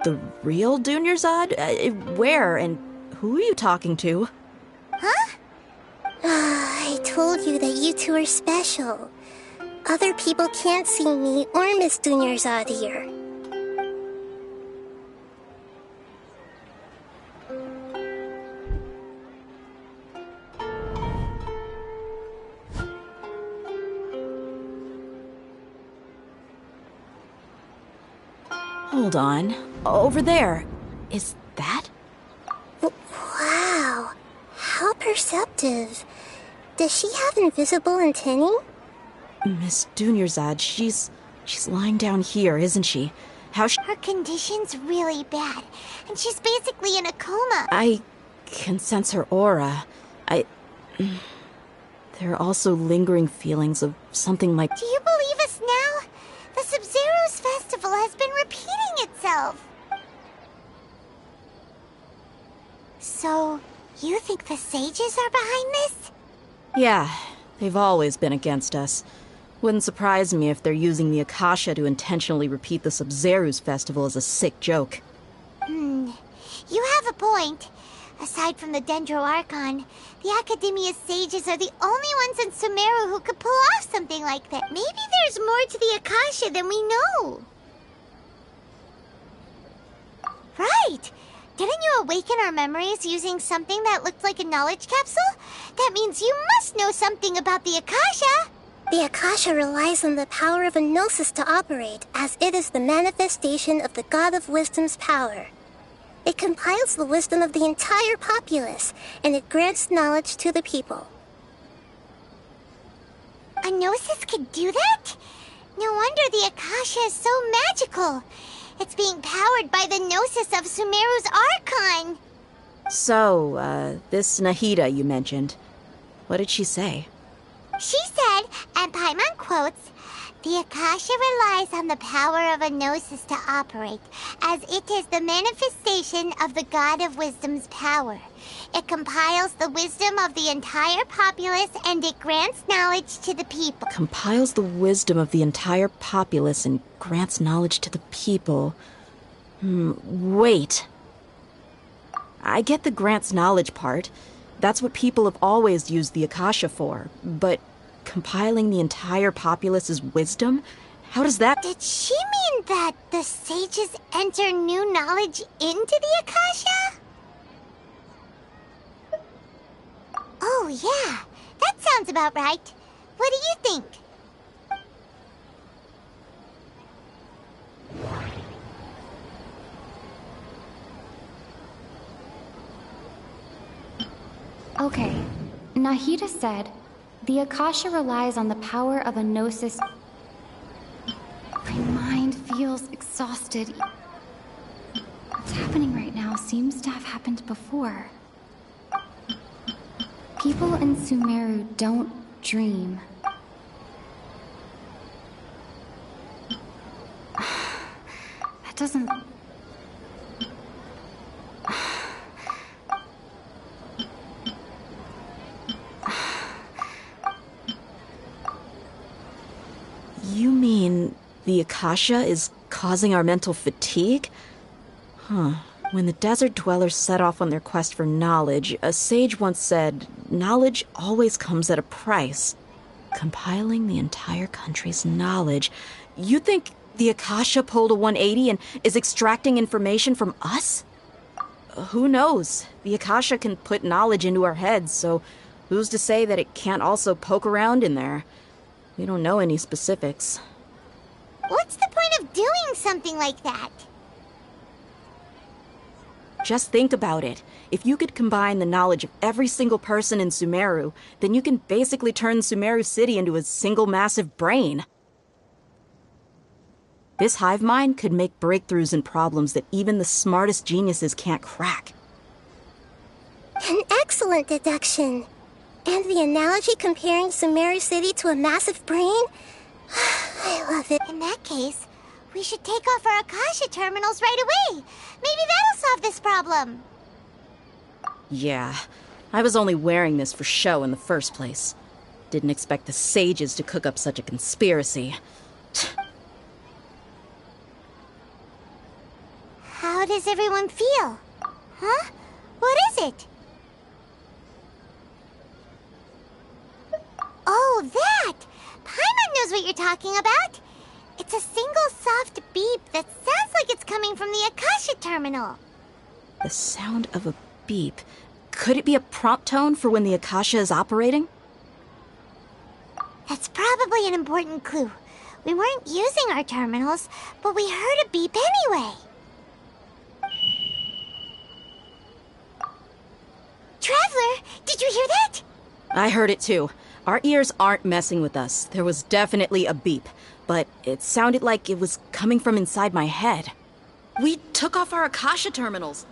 The real Dunyarzad? Where and who are you talking to? Huh? I told you that you two are special. Other people can't see me or Miss Dunyarzad here. Hold on. Over there. Is that? Wow. How perceptive. Does she have invisible antennae? Miss Dunyarzad, she's lying down here, isn't she? Her condition's really bad, and she's basically in a coma. I can sense her aura. There are also lingering feelings of something like... Do you believe us now? The Sub-Zero's festival has been repeating itself. So, you think the sages are behind this? Yeah, they've always been against us. Wouldn't surprise me if they're using the Akasha to intentionally repeat the Sub-Zero's festival as a sick joke. You have a point. Aside from the Dendro Archon, the Academia's sages are the only ones in Sumeru who could pull off something like that. Maybe there's more to the Akasha than we know. Right! Didn't you awaken our memories using something that looked like a knowledge capsule? That means you must know something about the Akasha! The Akasha relies on the power of a gnosis to operate, as it is the manifestation of the God of Wisdom's power. It compiles the wisdom of the entire populace, and it grants knowledge to the people. A Gnosis could do that? No wonder the Akasha is so magical. It's being powered by the Gnosis of Sumeru's Archon. So, this Nahida you mentioned, what did she say? She said, and Paimon quotes, "The Akasha relies on the power of a Gnosis to operate, as it is the manifestation of the God of Wisdom's power. It compiles the wisdom of the entire populace and it grants knowledge to the people." Compiles the wisdom of the entire populace and grants knowledge to the people. Wait. I get the grants knowledge part. That's what people have always used the Akasha for. But compiling the entire populace's wisdom? How does that... Did she mean that the sages enter new knowledge into the Akasha? Oh, yeah. That sounds about right. What do you think? Okay, Nahida said, the Akasha relies on the power of a Gnosis. My mind feels exhausted. What's happening right now seems to have happened before. People in Sumeru don't dream. That doesn't... You mean the Akasha is causing our mental fatigue? When the desert dwellers set off on their quest for knowledge, a sage once said, knowledge always comes at a price. Compiling the entire country's knowledge. You think the Akasha pulled a 180 and is extracting information from us? Who knows? The Akasha can put knowledge into our heads, so who's to say that it can't also poke around in there? We don't know any specifics. What's the point of doing something like that? Just think about it. If you could combine the knowledge of every single person in Sumeru, then you can basically turn Sumeru City into a single massive brain. This hive mind could make breakthroughs in problems that even the smartest geniuses can't crack. An excellent deduction. And the analogy comparing Sumeru City to a massive brain? I love it. In that case, we should take off our Akasha terminals right away. Maybe that'll solve this problem. Yeah, I was only wearing this for show in the first place. Didn't expect the sages to cook up such a conspiracy. How does everyone feel? Huh? What is it? Oh, that! Paimon knows what you're talking about. It's a single soft beep that sounds like it's coming from the Akasha terminal. The sound of a beep. Could it be a prompt tone for when the Akasha is operating? That's probably an important clue. We weren't using our terminals, but we heard a beep anyway. Traveler, did you hear that? I heard it too. Our ears aren't messing with us. There was definitely a beep, but it sounded like it was coming from inside my head. We took off our Akasha terminals.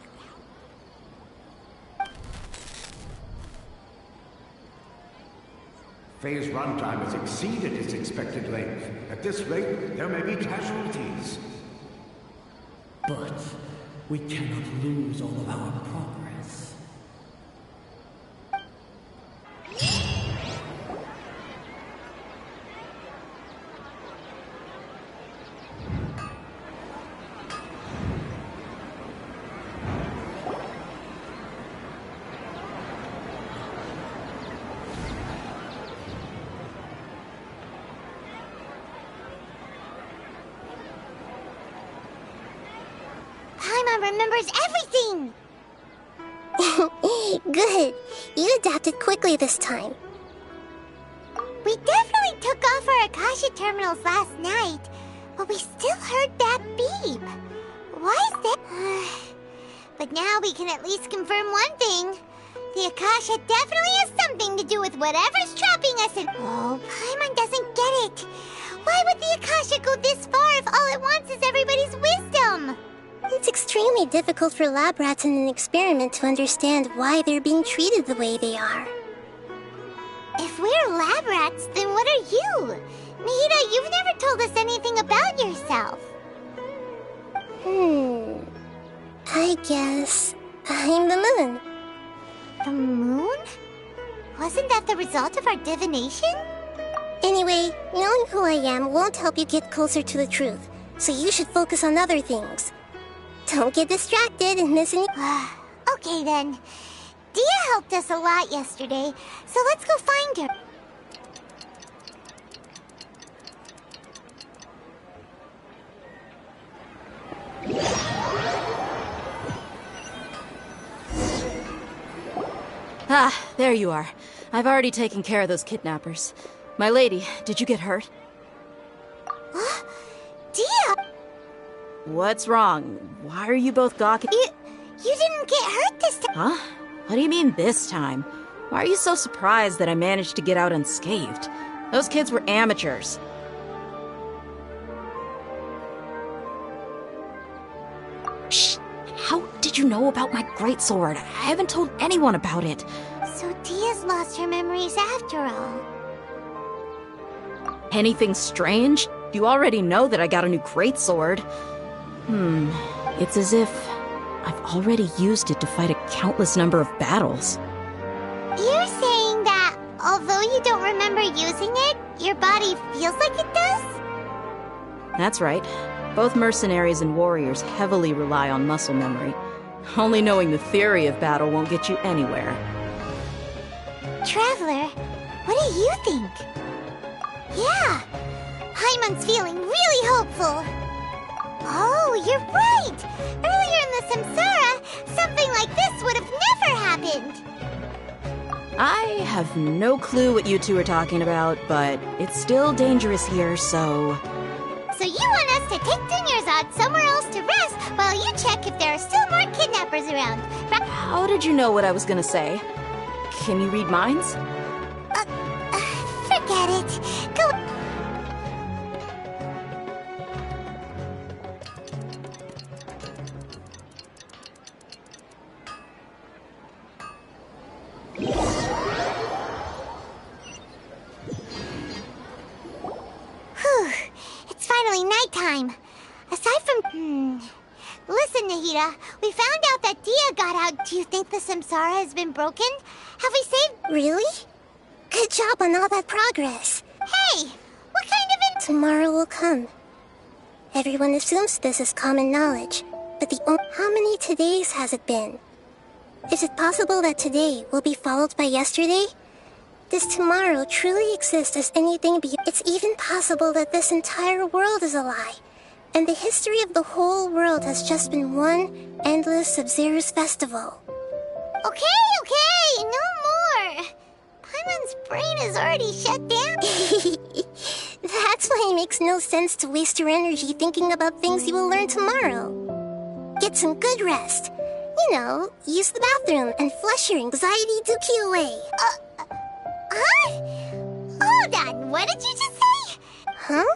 Phase runtime has exceeded its expected length. At this rate, there may be casualties. But we cannot lose all of our progress. Remembers everything! Good. You adapted quickly this time. We definitely took off our Akasha terminals last night, but we still heard that beep. Why is that? But now we can at least confirm one thing. The Akasha definitely has something to do with whatever's trapping us in. Oh, Paimon doesn't get it. Why would the Akasha go this far if all it wants is everybody's wisdom? It's extremely difficult for lab rats in an experiment to understand why they're being treated the way they are. If we're lab rats, then what are you? Nahida, you've never told us anything about yourself. I guess I'm the moon. The moon? Wasn't that the result of our divination? Anyway, knowing who I am won't help you get closer to the truth, so you should focus on other things. Don't get distracted and miss any— Okay then. Dia helped us a lot yesterday, so let's go find her. Ah, there you are. I've already taken care of those kidnappers. My lady, did you get hurt? Dia! What's wrong? Why are you both gawking? You didn't get hurt this time. Huh? What do you mean this time? Why are you so surprised that I managed to get out unscathed? Those kids were amateurs. Shh! How did you know about my greatsword? I haven't told anyone about it. So Dia's lost her memories after all. Anything strange? You already know that I got a new greatsword. It's as if I've already used it to fight a countless number of battles. You're saying that, although you don't remember using it, your body feels like it does? That's right. Both mercenaries and warriors heavily rely on muscle memory. Only knowing the theory of battle won't get you anywhere. Traveler, what do you think? Yeah, Paimon's feeling really hopeful. Oh, you're right! Earlier in the Samsara, something like this would have never happened! I have no clue what you two are talking about, but it's still dangerous here, so... So you want us to take Dunyarzad somewhere else to rest while you check if there are still more kidnappers around, right? How did you know what I was gonna say? Can you read minds? Forget it. Go... It's finally nighttime. Aside from... Listen, Nahida, we found out that Dia got out. Do you think the Samsara has been broken? Have we saved... Really? Good job on all that progress. Hey! What kind of... Tomorrow will come. Everyone assumes this is common knowledge, but how many todays has it been? Is it possible that today will be followed by yesterday? Does tomorrow truly exist as anything beyond? It's even possible that this entire world is a lie, and the history of the whole world has just been one endless Sub-Zero's festival. Okay, no more! Paimon's brain is already shut down. That's why it makes no sense to waste your energy thinking about things you will learn tomorrow. Get some good rest. You know, use the bathroom and flush your anxiety dookie away. Hold on, what did you just say? Huh?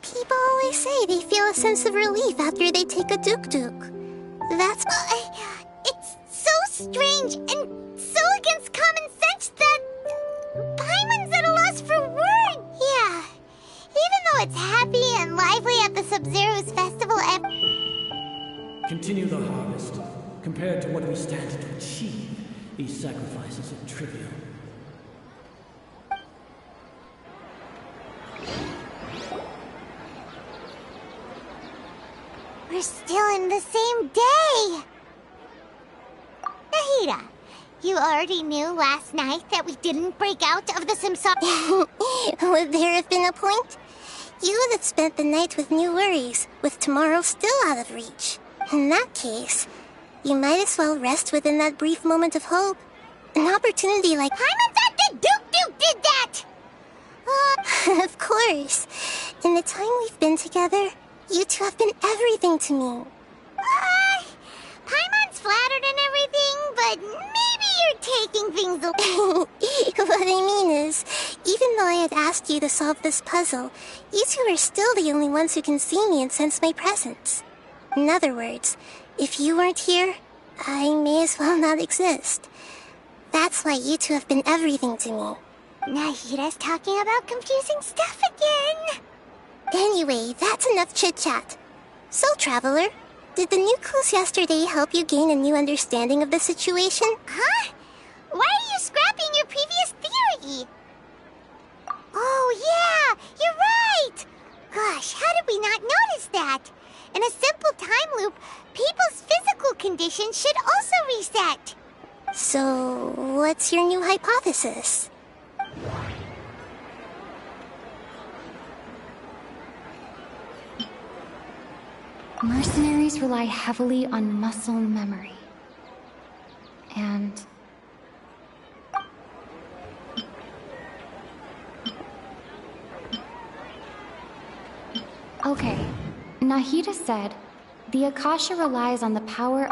People always say they feel a sense of relief after they take a duk-duk. That's... it's so strange and so against common sense that... Paimon's at a loss for words. Yeah, even though it's happy and lively at the Sub-Zero's festival Continue the harvest. Compared to what we stand to achieve, these sacrifices are trivial. We're still in the same day! Nahida, you already knew last night that we didn't break out of the Samsara. Would there have been a point? You would have spent the night with new worries, with tomorrow still out of reach. In that case, you might as well rest within that brief moment of hope. An opportunity like... Paimon thought that Duke did that! Of course. In the time we've been together, you two have been everything to me. Paimon but maybe you're taking things What I mean is, even though I had asked you to solve this puzzle, you two are still the only ones who can see me and sense my presence. In other words, if you weren't here, I may as well not exist. That's why you two have been everything to me. Nahida's talking about confusing stuff again. Anyway, that's enough chit-chat. So, Traveler, did the new clues yesterday help you gain a new understanding of the situation? Huh? Why are you scrapping your previous theory? Oh, yeah, you're right! Gosh, how did we not notice that? In a simple time loop, people's physical conditions should also reset. So, what's your new hypothesis? Mercenaries rely heavily on muscle memory. And... Okay, Nahida said, the Akasha relies on the power...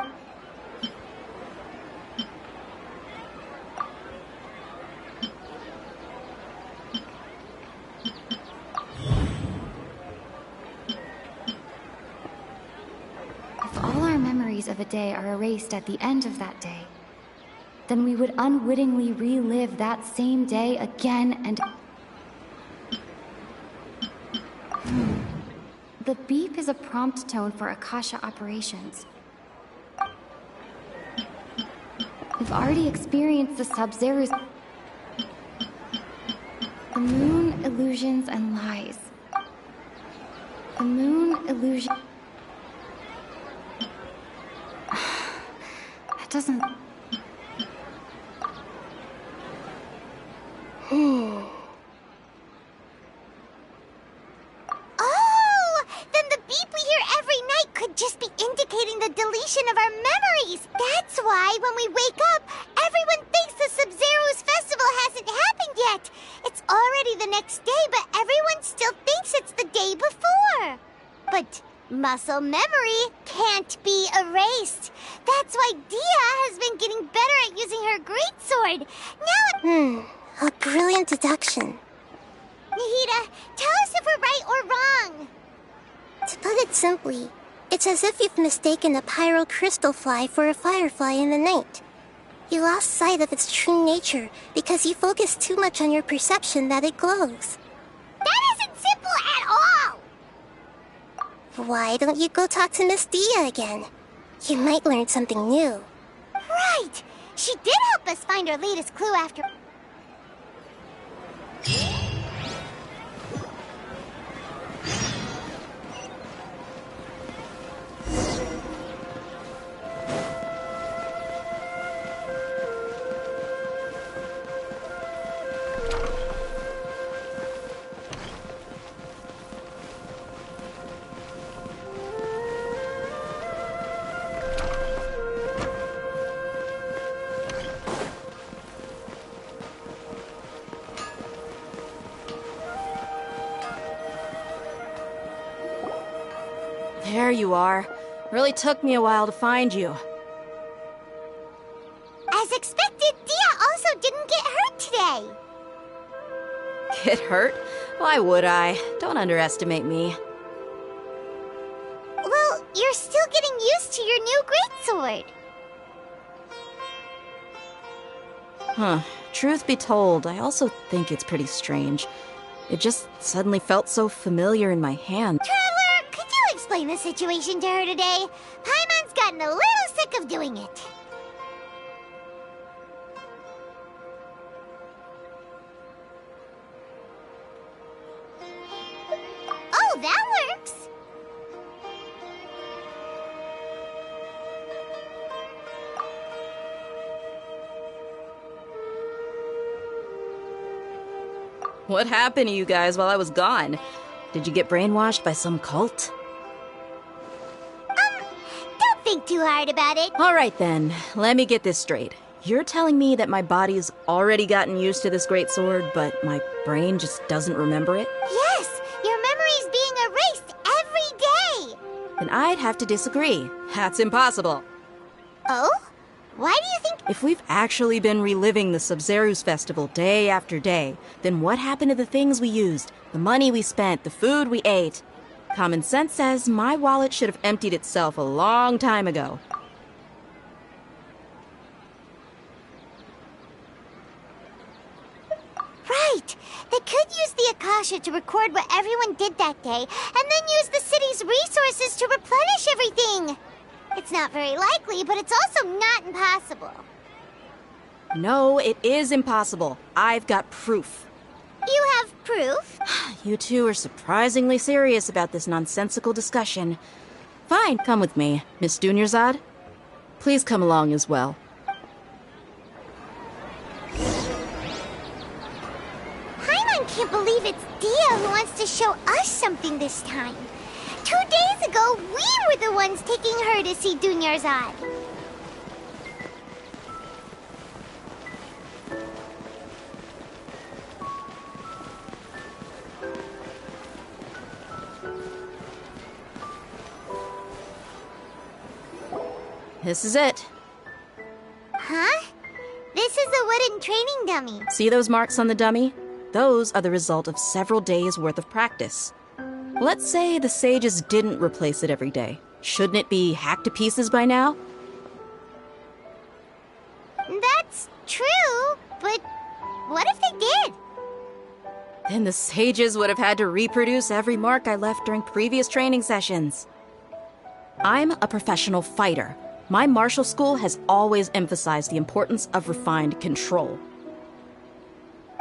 If all our memories of a day are erased at the end of that day, then we would unwittingly relive that same day again and... The beep is a prompt tone for Akasha operations. We've already experienced the Sub-Zero's... The moon, illusions, and lies. The moon, illusion... That doesn't... Oh! Then the beep we hear every night could just be indicating the deletion of our memories. That's why when we wake up, everyone thinks the Sub-Zero's festival hasn't happened yet. It's already the next day, but everyone still thinks it's the day before. But muscle memory can't be erased. That's why Dia has been getting better at using her greatsword. Now A brilliant deduction. Nahida, tell us if we're right or wrong. To put it simply, it's as if you've mistaken a pyro crystal fly for a firefly in the night. You lost sight of its true nature because you focused too much on your perception that it glows. That isn't simple at all! Why don't you go talk to Miss Dia again? You might learn something new. Right! She did help us find our latest clue after... There you are. Really took me a while to find you. As expected, Dia also didn't get hurt today. Get hurt? Why would I? Don't underestimate me. Well, you're still getting used to your new greatsword. Huh. Truth be told, I also think it's pretty strange. It just suddenly felt so familiar in my hand. Traveler, could you explain the situation to her today? Paimon's gotten a little sick of doing it. Oh, that works. What happened to you guys while I was gone? Did you get brainwashed by some cult? Don't think too hard about it. All right then, let me get this straight. You're telling me that my body's already gotten used to this great sword, but my brain just doesn't remember it? Yes, your memory's being erased every day. Then I'd have to disagree. That's impossible. Oh? Why do you think If we've actually been reliving the Sub-Zeru's festival day after day, then what happened to the things we used, the money we spent, the food we ate? Common sense says my wallet should have emptied itself a long time ago. Right! They could use the Akasha to record what everyone did that day, and then use the city's resources to replenish everything! It's not very likely, but it's also not impossible. No, it is impossible. I've got proof. You have proof? You two are surprisingly serious about this nonsensical discussion. Fine, come with me, Miss Dunyarzad. Please come along as well. Paimon can't believe it's Dia who wants to show us something this time. 2 days ago, we were the ones taking her to see Dunyarzad. This is it. Huh? This is a wooden training dummy. See those marks on the dummy? Those are the result of several days' worth of practice. Let's say the sages didn't replace it every day. Shouldn't it be hacked to pieces by now? That's true, but what if they did? Then the sages would have had to reproduce every mark I left during previous training sessions. I'm a professional fighter. My martial school has always emphasized the importance of refined control.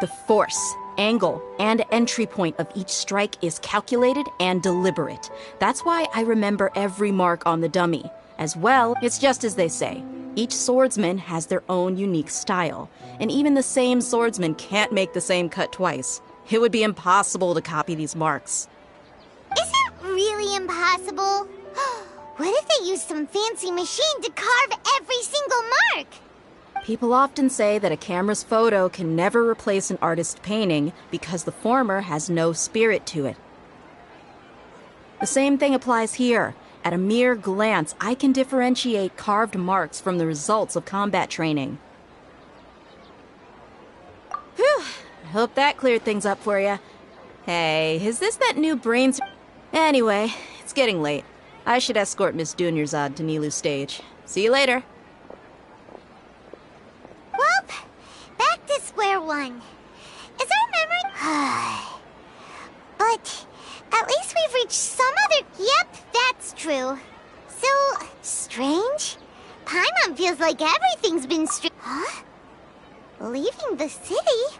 The force, angle, and entry point of each strike is calculated and deliberate. That's why I remember every mark on the dummy. As well, it's just as they say. Each swordsman has their own unique style, and even the same swordsman can't make the same cut twice. It would be impossible to copy these marks. Is it really impossible? What if they used some fancy machine to carve every single mark? People often say that a camera's photo can never replace an artist's painting because the former has no spirit to it. The same thing applies here. At a mere glance, I can differentiate carved marks from the results of combat training. Whew, I hope that cleared things up for you. Hey, is this that new brains? Anyway, it's getting late. I should escort Miss Dunyarzad to Nilu's stage. See you later. Well, back to square one. Is our memory... But at least we've reached some other... Yep, that's true. So, strange? Paimon feels like everything's been Huh? Leaving the city?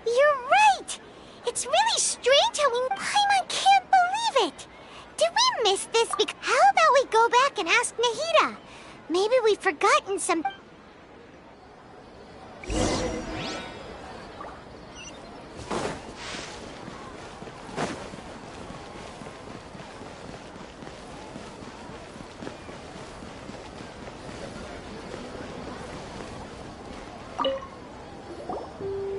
You're right! It's really strange how Paimon can't believe it! Did we miss this? How about we go back and ask Nahida? Maybe we've forgotten some...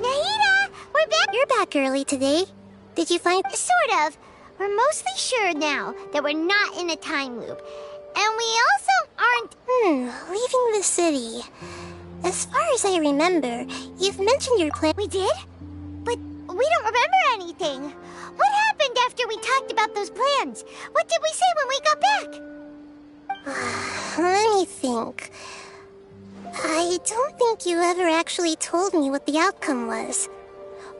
Nahida! We're back! You're back early today. Did you find... Sort of. We're mostly sure now that we're not in a time loop. And we also aren't... leaving the city. As far as I remember, you've mentioned your plan... We did? But we don't remember anything. What happened after we talked about those plans? What did we say when we got back? Let me think. I don't think you ever actually told me what the outcome was.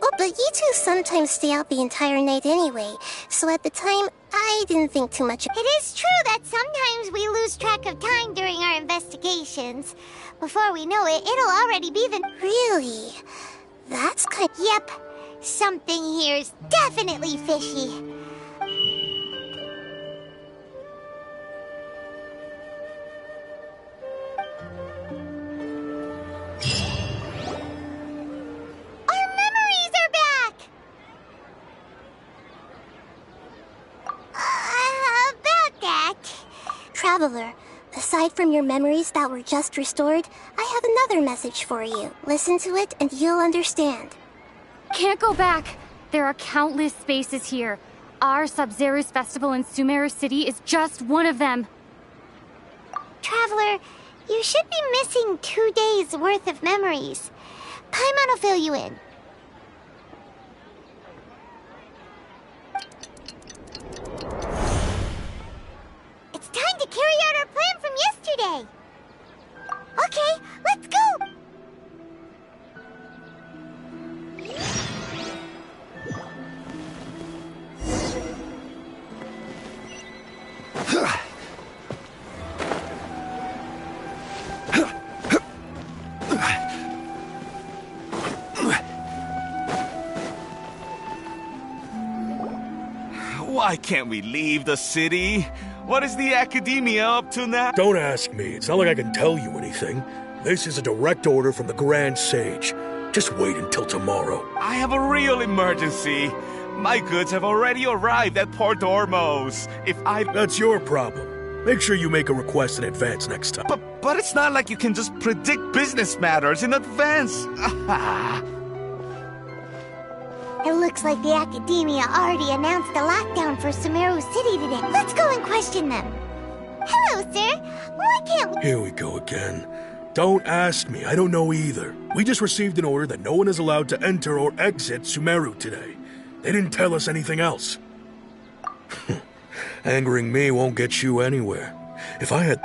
Oh, but you two sometimes stay out the entire night anyway, so at the time, I didn't think too much. It is true that sometimes we lose track of time during our investigations. Before we know it, it'll already be the... Really? That's kind... Yep. Something here's definitely fishy. Traveler, aside from your memories that were just restored, I have another message for you. Listen to it and you'll understand. Can't go back. There are countless spaces here. Our Sub-Zeru's festival in Sumeru City is just one of them. Traveler, You should be missing 2 days' worth of memories. Paimon will fill you in. It's time to carry out our plan from yesterday. Okay, let's go! Why can't we leave the city? What is the academia up to now? Don't ask me. It's not like I can tell you anything. This is a direct order from the Grand Sage. Just wait until tomorrow. I have a real emergency. My goods have already arrived at Port Ormos. That's your problem. Make sure you make a request in advance next time. But it's not like you can just predict business matters in advance. It looks like the Academia already announced a lockdown for Sumeru City today. Let's go and question them. Hello, sir. Why can't we— Here we go again. Don't ask me. I don't know either. We just received an order that no one is allowed to enter or exit Sumeru today. They didn't tell us anything else. Angering me won't get you anywhere. If I had...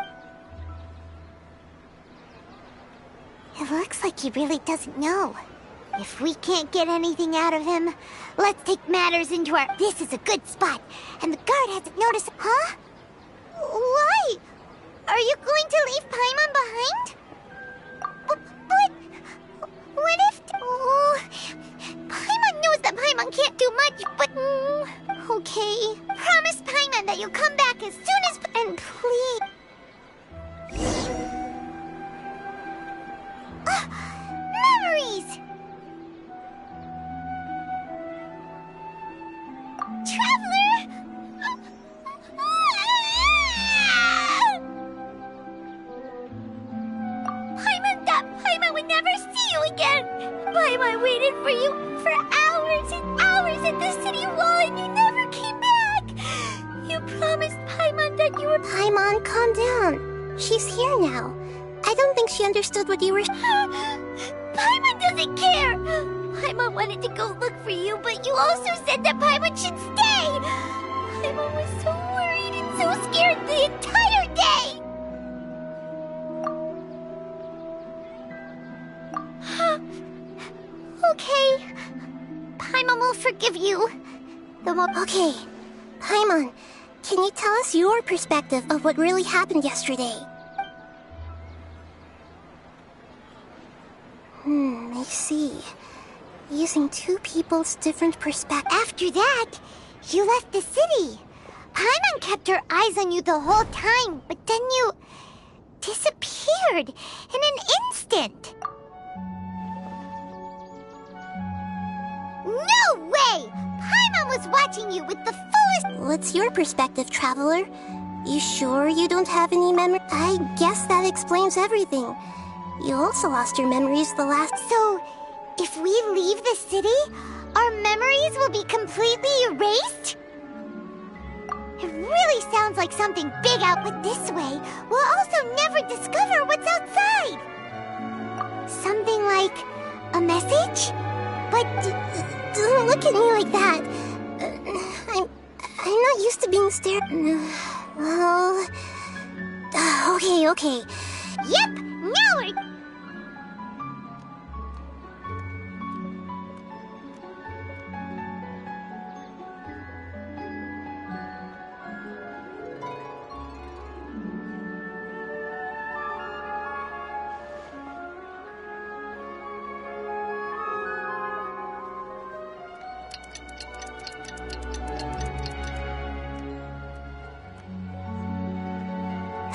It looks like he really doesn't know. If we can't get anything out of him, let's take matters into our— This is a good spot, and the guard hasn't noticed— Huh? Why? Are you going to leave Paimon behind? But what if— Oh, Paimon knows that Paimon can't do much, but— Okay. Promise Paimon that you'll come back as soon as— And please— Memories! Traveler! Paimon would never see you again! Paimon waited for you for hours and hours at the city wall and you never came back! You promised Paimon that you were— Paimon, calm down. She's here now. I don't think she understood what you were— Paimon doesn't care! Paimon wanted to go look for you, but you also said that Paimon should stay! Paimon was so worried and so scared the entire day! Okay. Paimon will forgive you. Okay. Paimon, can you tell us your perspective of what really happened yesterday? I see. Using two people's different perspectives. After that, you left the city. Paimon kept her eyes on you the whole time, but then you disappeared in an instant. No way! Paimon was watching you with the fullest— What's your perspective, Traveler? You sure you don't have any memory? I guess that explains everything. You also lost your memories the last— So, if we leave the city, our memories will be completely erased? It really sounds like something big out, but this way, we'll also never discover what's outside. Something like a message? But don't look at me like that. I'm not used to being stared— Well... Okay. Yep, now we're—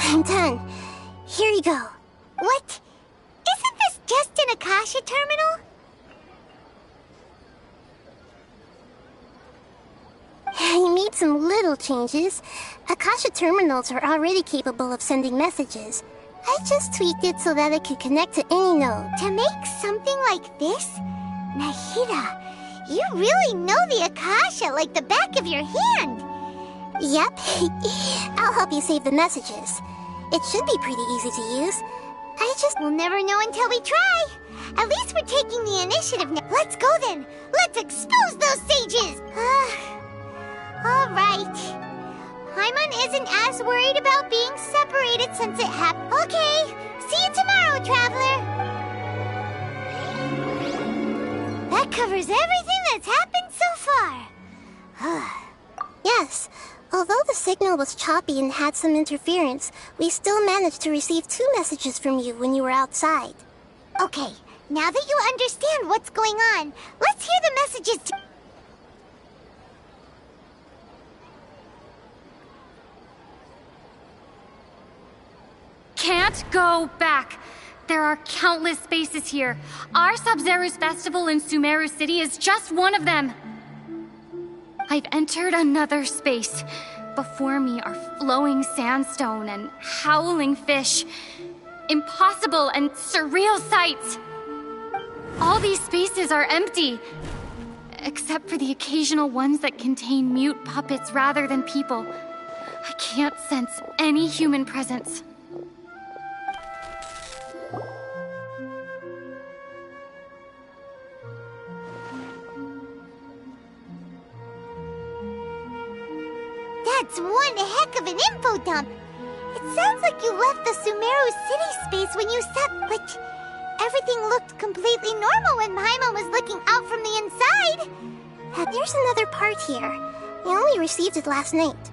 I'm done. Here you go. What? Isn't this just an Akasha terminal? You made some little changes. Akasha terminals are already capable of sending messages. I just tweaked it so that it could connect to any node. To make something like this? Nahida, you really know the Akasha like the back of your hand. Yep. I'll help you save the messages. It should be pretty easy to use. We'll never know until we try. At least we're taking the initiative now. Let's go then. Let's expose those sages. All right. Paimon isn't as worried about being separated since it happened. Okay. See you tomorrow, Traveler. That covers everything that's happened so far. Yes. Although the signal was choppy and had some interference, we still managed to receive 2 messages from you when you were outside. Okay, now that you understand what's going on, let's hear the messages. Can't go back. There are countless spaces here. Our Sub-Zero's festival in Sumeru City is just one of them. I've entered another space. Before me are flowing sandstone and howling fish. Impossible and surreal sights. All these spaces are empty, except for the occasional ones that contain mute puppets rather than people. I can't sense any human presence. That's one heck of an info dump. It sounds like you left the Sumeru City space when you but everything looked completely normal when Paimon was looking out from the inside. There's another part here. We only received it last night.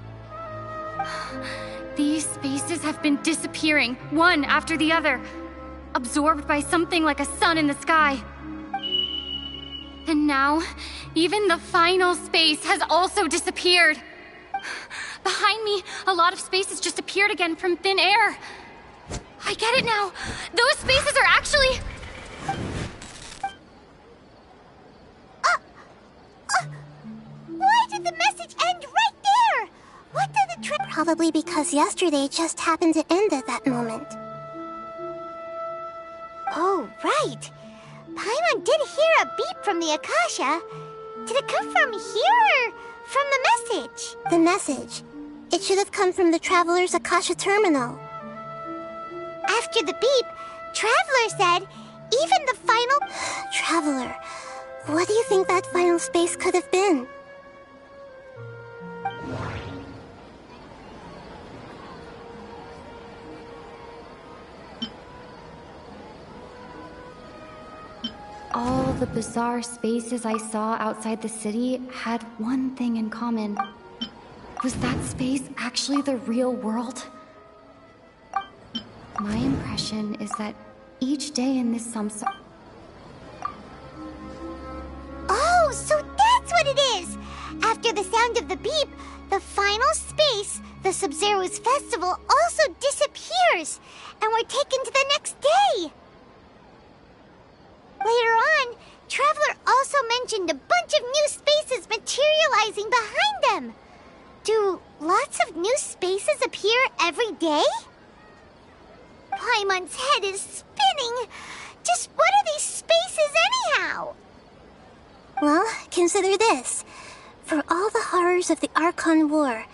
These spaces have been disappearing, one after the other, absorbed by something like a sun in the sky. And now, even the final space has also disappeared. Behind me, a lot of spaces just appeared again from thin air. I get it now. Those spaces are actually... Why did the message end right there? What did the trip... Probably because yesterday just happened to end at that moment. Oh, right. Paimon did hear a beep from the Akasha. Did it come from here or from the message? The message. It should have come from the Traveler's Akasha terminal. After the beep, Traveler said, even the final... Traveler, what do you think that final space could have been? All the bizarre spaces I saw outside the city had one thing in common. Was that space actually the real world? My impression is that each day in this samsara... Oh, so that's what it is! After the sound of the beep, the final space, the Sub-Zero's festival, also disappears, and we're taken to the next day! Later on, Traveler also mentioned a bunch of new spaces materializing behind them. Do lots of new spaces appear every day? Paimon's head is spinning. Just what are these spaces anyhow? Well, consider this. For all the horrors of the Archon War,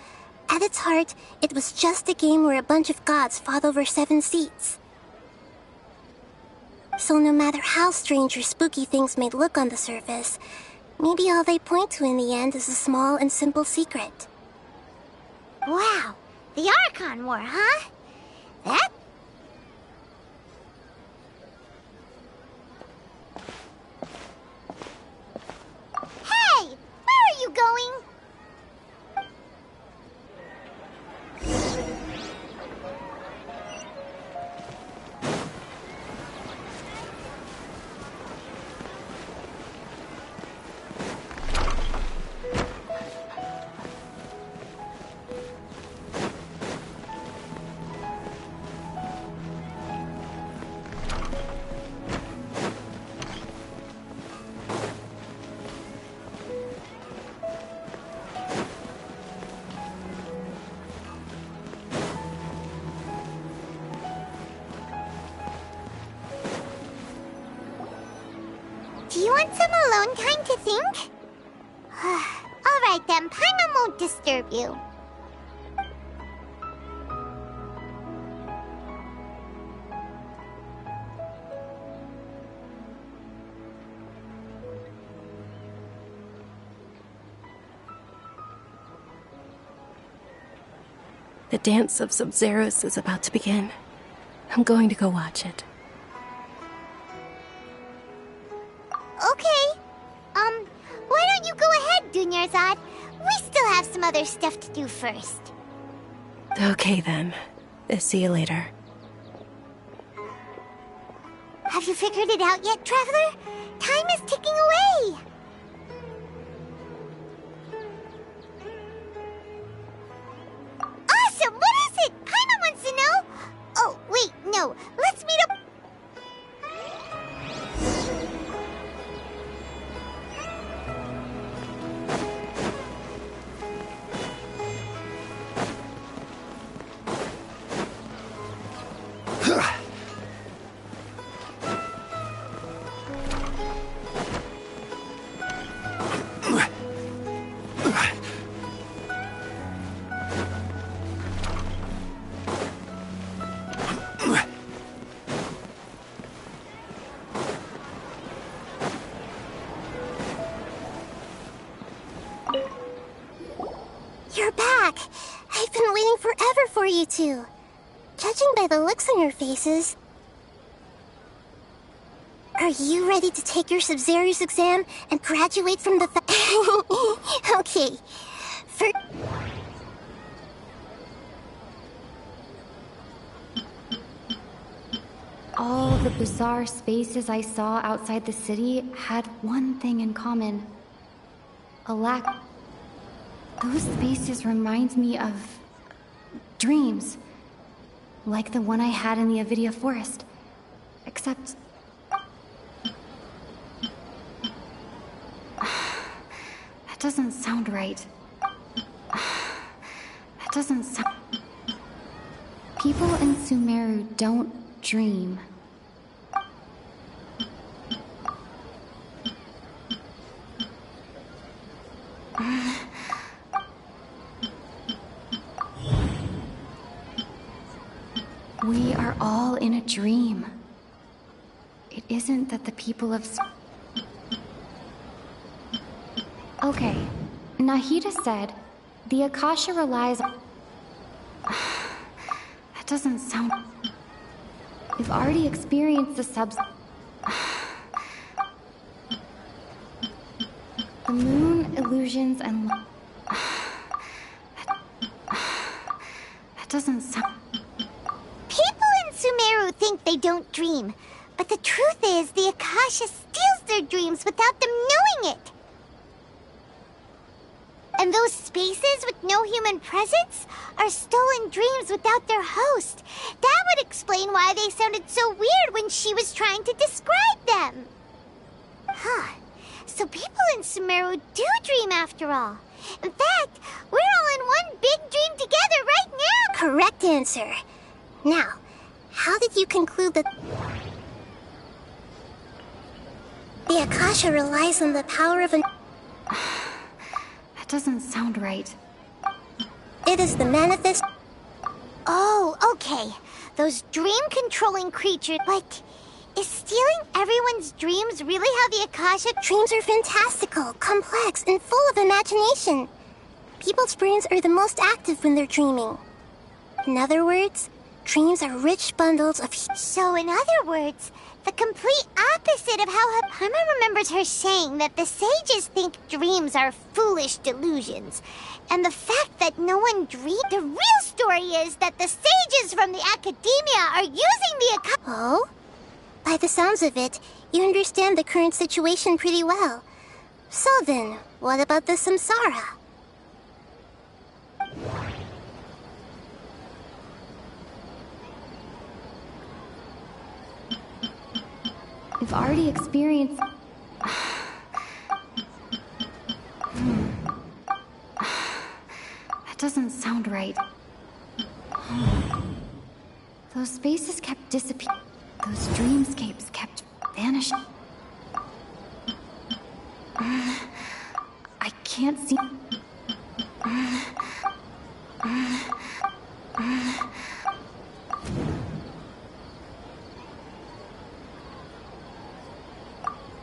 at its heart, it was just a game where a bunch of gods fought over 7 seats. So no matter how strange or spooky things may look on the surface, maybe all they point to in the end is a small and simple secret. Wow, the Archon War, huh? That... Hey! Where are you going? Do you want some alone time to think? Alright then, Paimon won't disturb you. The dance of Sub-Zeros is about to begin. I'm going to go watch it. Okay. Why don't you go ahead, Dunyarzad? We still have some other stuff to do first. Okay then. See you later. Have you figured it out yet, Traveler? Time is ticking away! Awesome! What is it? Paimon wants to know! Oh, wait, no. Let's meet up... You're back! I've been waiting forever for you two. Judging by the looks on your faces... Are you ready to take your Sub-Zero's exam and graduate from the Okay. All the bizarre spaces I saw outside the city had one thing in common. A lack... Those spaces remind me of... dreams. Like the one I had in the Avidia Forest. Except... That doesn't sound right. That doesn't sound... People in Sumeru don't dream. We are all in a dream. It isn't that the people of... Okay, Nahida said, the Akasha relies on... That doesn't sound... We've already experienced the subs... The moon, illusions, and... That doesn't sound... People in Sumeru think they don't dream, but the truth is the Akasha steals their dreams without them knowing it. And those spaces with no human presence are stolen dreams without their host. That would explain why they sounded so weird when she was trying to describe them. Huh. So people in Sumeru do dream after all. In fact, we're all in one big dream together right now. Correct answer. Now, how did you conclude that... The Akasha relies on the power of an... That doesn't sound right. It is the manifest... Oh, okay. Those dream-controlling creatures, like... Is stealing everyone's dreams really how the Akasha... Dreams are fantastical, complex, and full of imagination. People's brains are the most active when they're dreaming. In other words, dreams are rich bundles of... So in other words, the complete opposite of how Paimon remembers her saying that the sages think dreams are foolish delusions. And the fact that no one dreamed... The real story is that the sages from the academia are using the Akasha... Oh? By the sounds of it, you understand the current situation pretty well. So then, what about the samsara? We've already experienced... That doesn't sound right. Those spaces kept disappearing. Those dreamscapes kept vanishing. I can't see...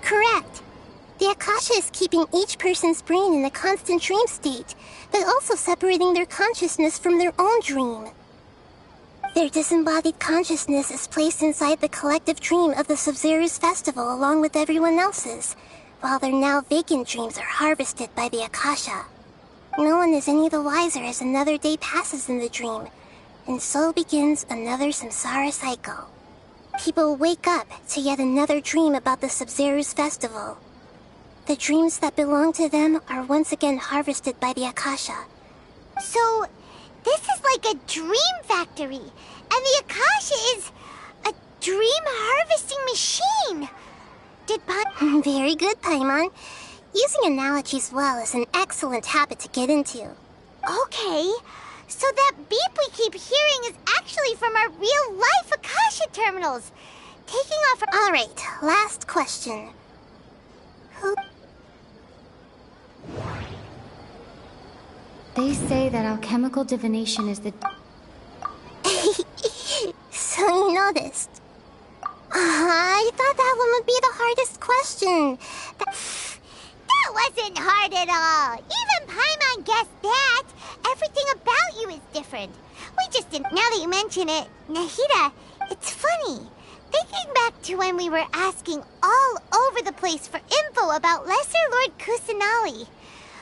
Correct. The Akasha is keeping each person's brain in a constant dream state, but also separating their consciousness from their own dream. Their disembodied consciousness is placed inside the collective dream of the Sub-Zero's festival along with everyone else's, while their now vacant dreams are harvested by the Akasha. No one is any the wiser as another day passes in the dream, and so begins another samsara cycle. People wake up to yet another dream about the Sub-Zero's festival. The dreams that belong to them are once again harvested by the Akasha. So, this is like a dream factory, and the Akasha is a dream harvesting machine. Very good, Paimon. Using analogies well is an excellent habit to get into. Okay, so that beep we keep hearing is actually from our real-life Akasha terminals. Taking off our... Alright, last question. Who... They say that alchemical divination is the... So you noticed. I thought that one would be the hardest question. That wasn't hard at all. Even Paimon guessed that. Everything about you is different. We just didn't... Now that you mention it, Nahida, it's funny. Thinking back to when we were asking all over the place for info about Lesser Lord Kusanali.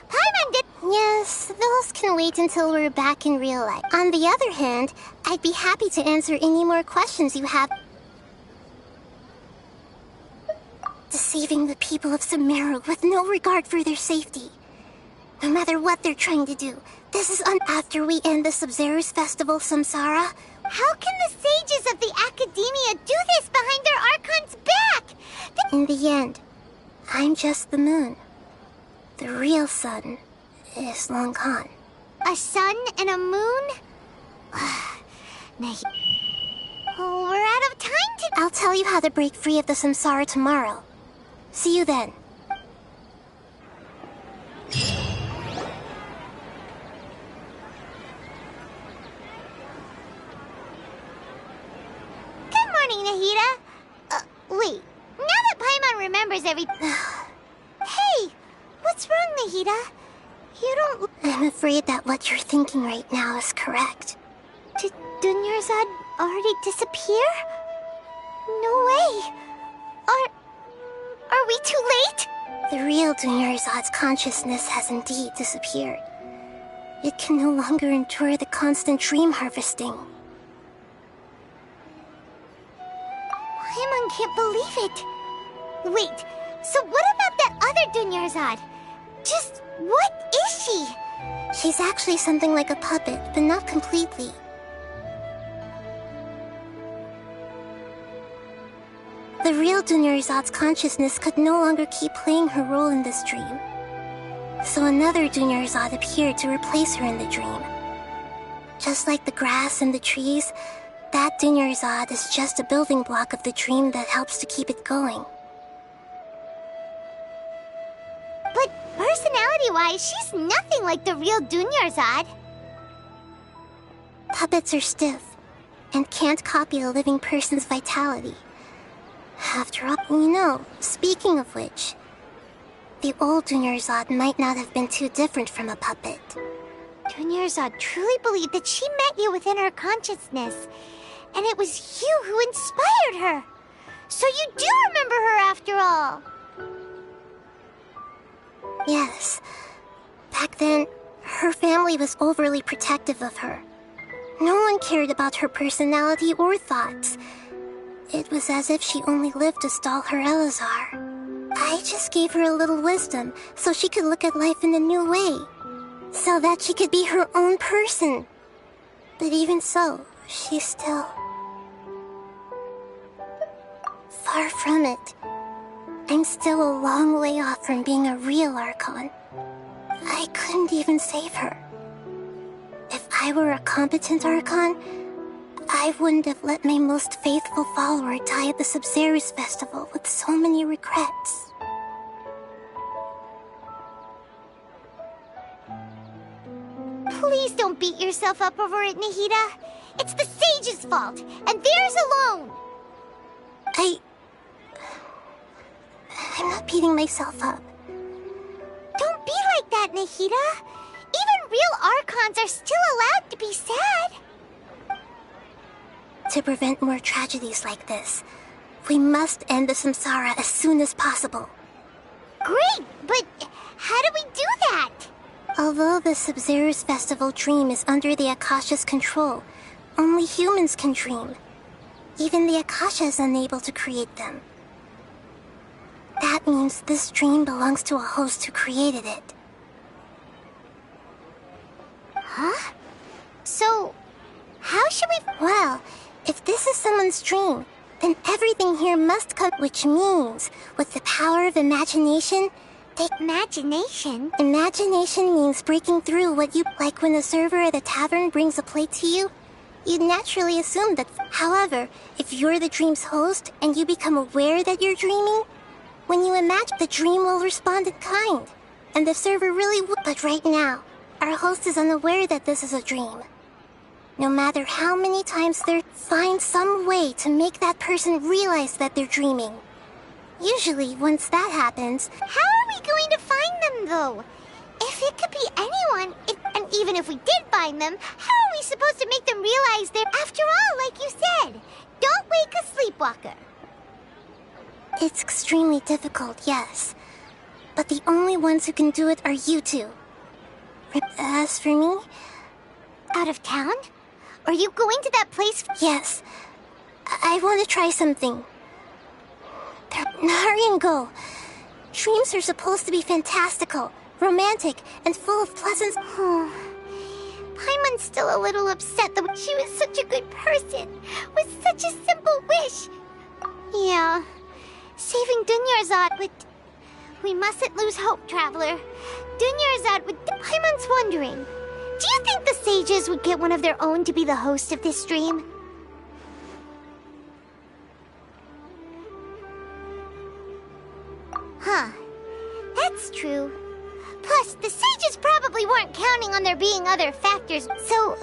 Paimon did... Yes, those can wait until we're back in real life. On the other hand, I'd be happy to answer any more questions you have. Deceiving the people of Sumeru with no regard for their safety. No matter what they're trying to do, this is after we end the Sub-Zero's festival, Samsara. How can the sages of the Academia do this behind their Archon's back? In the end, I'm just the moon. The real sun is long gone. A sun and a moon? Oh, we're out of time to... I'll tell you how to break free of the Samsara tomorrow. See you then. Good morning, Nahida. Wait. Now that Paimon remembers everything... Hey! What's wrong, Nahida? You don't... I'm afraid that what you're thinking right now is correct. Did Dunyarzad already disappear? No way! Are we too late? The real Dunyarzad's consciousness has indeed disappeared. It can no longer endure the constant dream harvesting. Paimon can't believe it. Wait, so what about that other Dunyarzad? Just what is she? She's actually something like a puppet, but not completely. The real Dunyarzad's consciousness could no longer keep playing her role in this dream. So another Dunyarzad appeared to replace her in the dream. Just like the grass and the trees, that Dunyarzad is just a building block of the dream that helps to keep it going. But personality-wise, she's nothing like the real Dunyarzad. Puppets are stiff, and can't copy a living person's vitality. After all, speaking of which, the old Dunyarzad might not have been too different from a puppet. Dunyarzad truly believed that she met you within her consciousness, and it was you who inspired her. So you do remember her after all. Yes. Back then, her family was overly protective of her. No one cared about her personality or thoughts. It was as if she only lived to stall her Elazar. I just gave her a little wisdom so she could look at life in a new way. So that she could be her own person. But even so, she's still... far from it. I'm still a long way off from being a real Archon. I couldn't even save her. If I were a competent Archon, I wouldn't have let my most faithful follower die at the Sub-Zero's festival with so many regrets. Please don't beat yourself up over it, Nahida. It's the sage's fault, and theirs alone. I'm not beating myself up. like that, Nahida. Even real Archons are still allowed to be sad. To prevent more tragedies like this, we must end the samsara as soon as possible. Great, but how do we do that? Although the Sub-Zero's festival dream is under the Akasha's control, only humans can dream. Even the Akasha is unable to create them. That means this dream belongs to a host who created it. Huh? So, how should we... Well, if this is someone's dream, then everything here must come, which means, with the power of imagination, Imagination? Imagination means breaking through what you... Like when a server at a tavern brings a plate to you, you'd naturally assume that... However, if you're the dream's host, and you become aware that you're dreaming, when you imagine, the dream will respond in kind, and the server really would. But right now, our host is unaware that this is a dream. No matter how many times they find some way to make that person realize that they're dreaming. Usually, once that happens... How are we going to find them, though? If it could be anyone, and even if we did find them, how are we supposed to make them realize they're... After all, like you said, don't wake a sleepwalker. It's extremely difficult, yes. But the only ones who can do it are you two. As for me... Out of town? Are you going to that place? Yes. I want to try something. Hurry and go. Dreams are supposed to be fantastical, romantic, and full of pleasant... Paimon's still a little upset that she was such a good person, with such a simple wish. Yeah, saving Dunyarzad would... We mustn't lose hope, Traveler. Dunyarzad would... Paimon's wondering, do you think the sages would get one of their own to be the host of this dream? Huh. That's true. Plus, the sages probably weren't counting on there being other factors. So,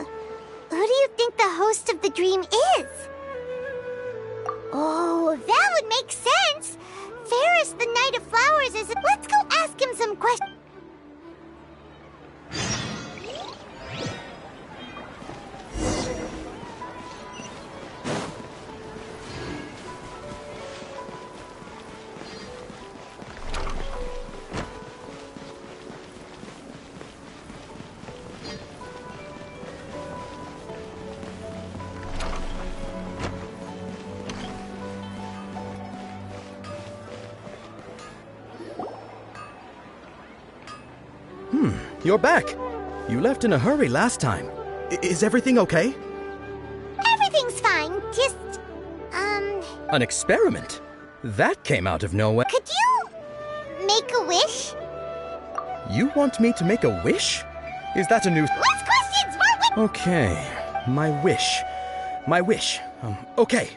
who do you think the host of the dream is? Oh, that would make sense. Ferris, the Knight of Flowers, is... Let's go ask him some questions. You're back. You left in a hurry last time. Is everything okay? Everything's fine. Just, An experiment? That came out of nowhere. Could you make a wish? You want me to make a wish? Is that a new... Less questions! More Okay. My wish. Okay.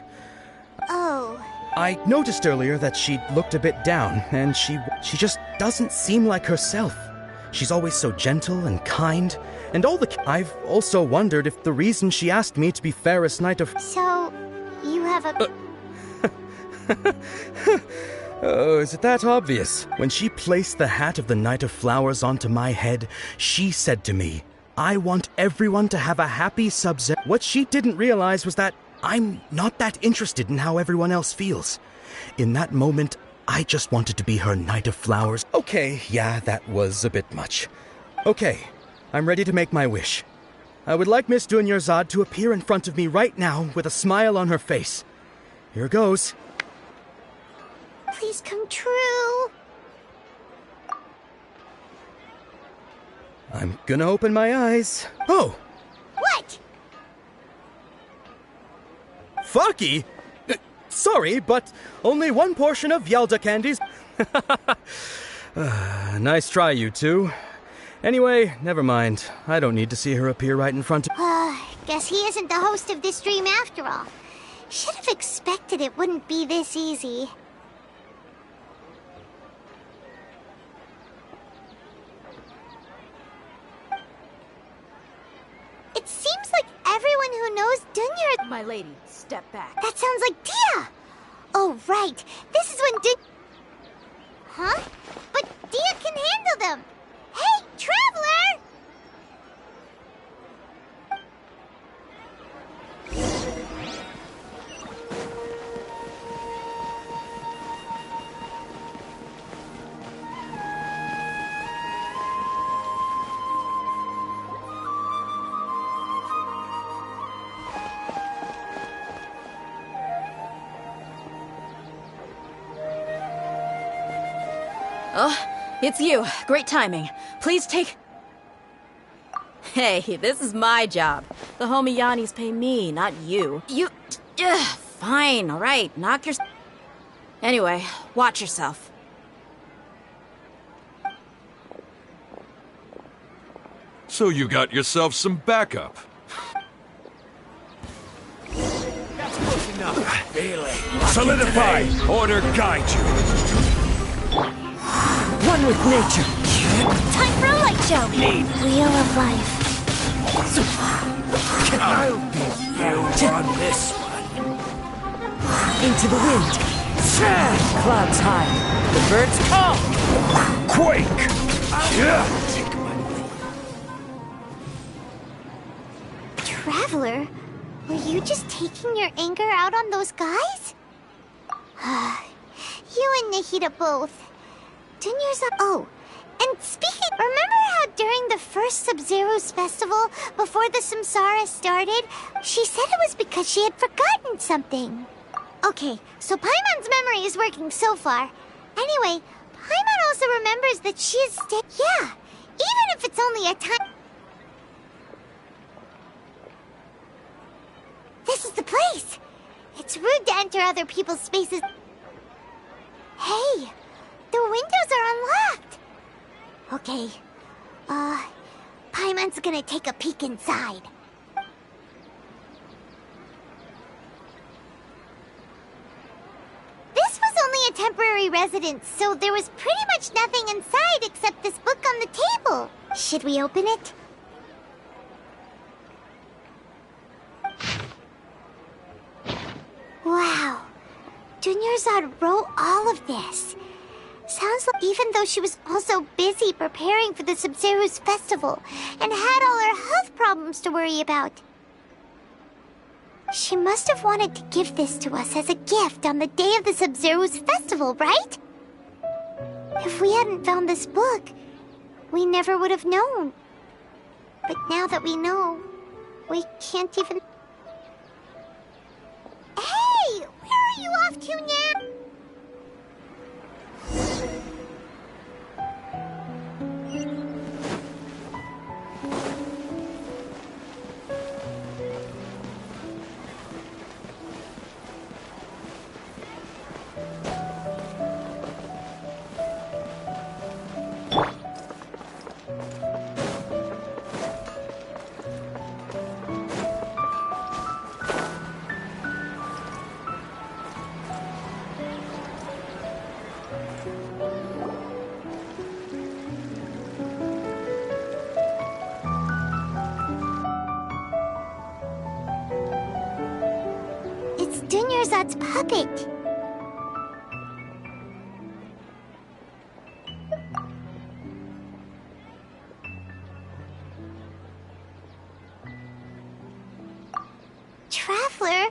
Oh. I noticed earlier that she looked a bit down, and she just doesn't seem like herself. She's always so gentle and kind, and I've also wondered if the reason she asked me to be Ferris Knight of... So, you have a... Oh, is it that obvious? When she placed the hat of the Knight of Flowers onto my head, she said to me, I want everyone to have a happy Sub-Zero. What she didn't realize was that I'm not that interested in how everyone else feels. In that moment, I just wanted to be her Knight of Flowers. Okay, yeah, that was a bit much. Okay, I'm ready to make my wish. I would like Miss Dunyarzad to appear in front of me right now with a smile on her face. Here goes. Please come true. I'm gonna open my eyes. Oh! What? Faki? Sorry, but only one portion of Yelda candies. Nice try, you two. Anyway, never mind. I don't need to see her appear right in front of... Guess he isn't the host of this dream after all. Should have expected it wouldn't be this easy. It seems like everyone who knows Dunya... My lady, step back. That sounds like Dia! Oh, right. This is when Huh? But Dia can handle them! Hey, Oh, it's you. Great timing. Please take... Hey, this is my job. The homie Yannis pay me, not you. You... Fine, alright. Knock your... Anyway, watch yourself. So you got yourself some backup. That's close enough. Really? Solidify. Order guide you. One with nature. Time for a light show. Wheel of life. I'll be you on this one. Into the wind. Clouds high. The birds call. Quake. Traveler, were you just taking your anger out on those guys? You and Nahida both. Dunya's up. Oh, and speaking, remember how during the first Sub-Zero's festival, before the Samsara started, she said it was because she had forgotten something. Okay, so Paimon's memory is working so far. Anyway, Paimon also remembers that she is yeah, even if it's only a time. This is the place! It's rude to enter other people's spaces. Hey! The windows are unlocked! Okay. Paimon's gonna take a peek inside. This was only a temporary residence, so there was pretty much nothing inside except this book on the table. Should we open it? Wow. Dunyarzad wrote all of this. Sounds like even though she was also busy preparing for the Sub-Zero's festival and had all her health problems to worry about. She must have wanted to give this to us as a gift on the day of the Sub-Zero's festival, right? If we hadn't found this book, we never would have known. But now that we know, we can't even... Hey! Where are you off to now? Dunyarzad's puppet. Traveler?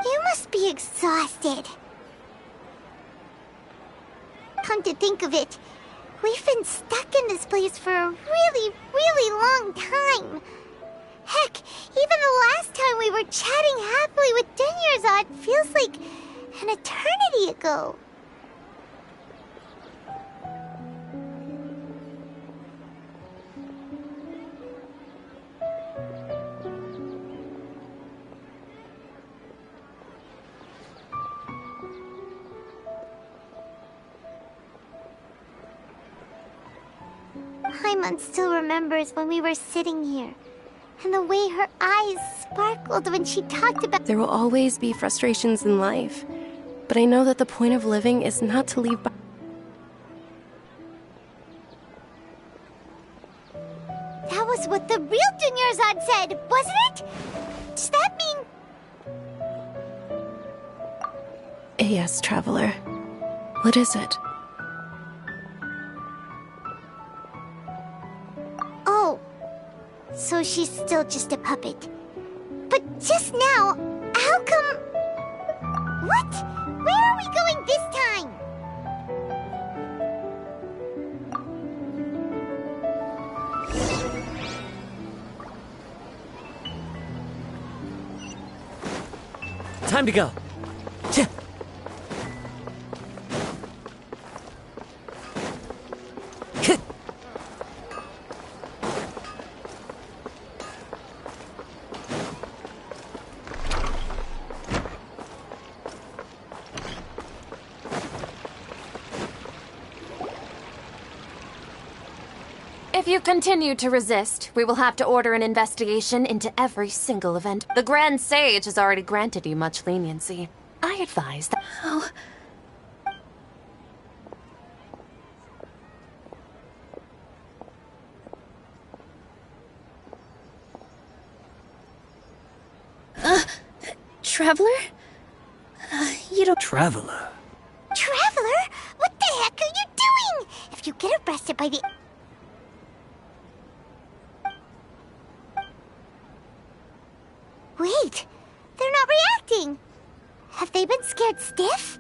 You must be exhausted. Come to think of it, we've been stuck in this place for a really, really long time. Heck, even the last time we were chatting happily with Dunyarzad feels like an eternity ago. Paimon still remembers when we were sitting here. And the way her eyes sparkled when she talked about... There will always be frustrations in life, but I know that the point of living is not to leave behind. That was what the real Dunyarzad said, wasn't it? Does that mean... Yes, Traveler. What is it? Oh. So she's still just a puppet. But just now, how come... What? Where are we going this time? Time to go. If you continue to resist, we will have to order an investigation into every single event. The Grand Sage has already granted you much leniency. I advise that... Oh. Traveler? You don't... Traveler? Traveler? What the heck are you doing? If you get arrested by the... Wait, they're not reacting. Have they been scared stiff?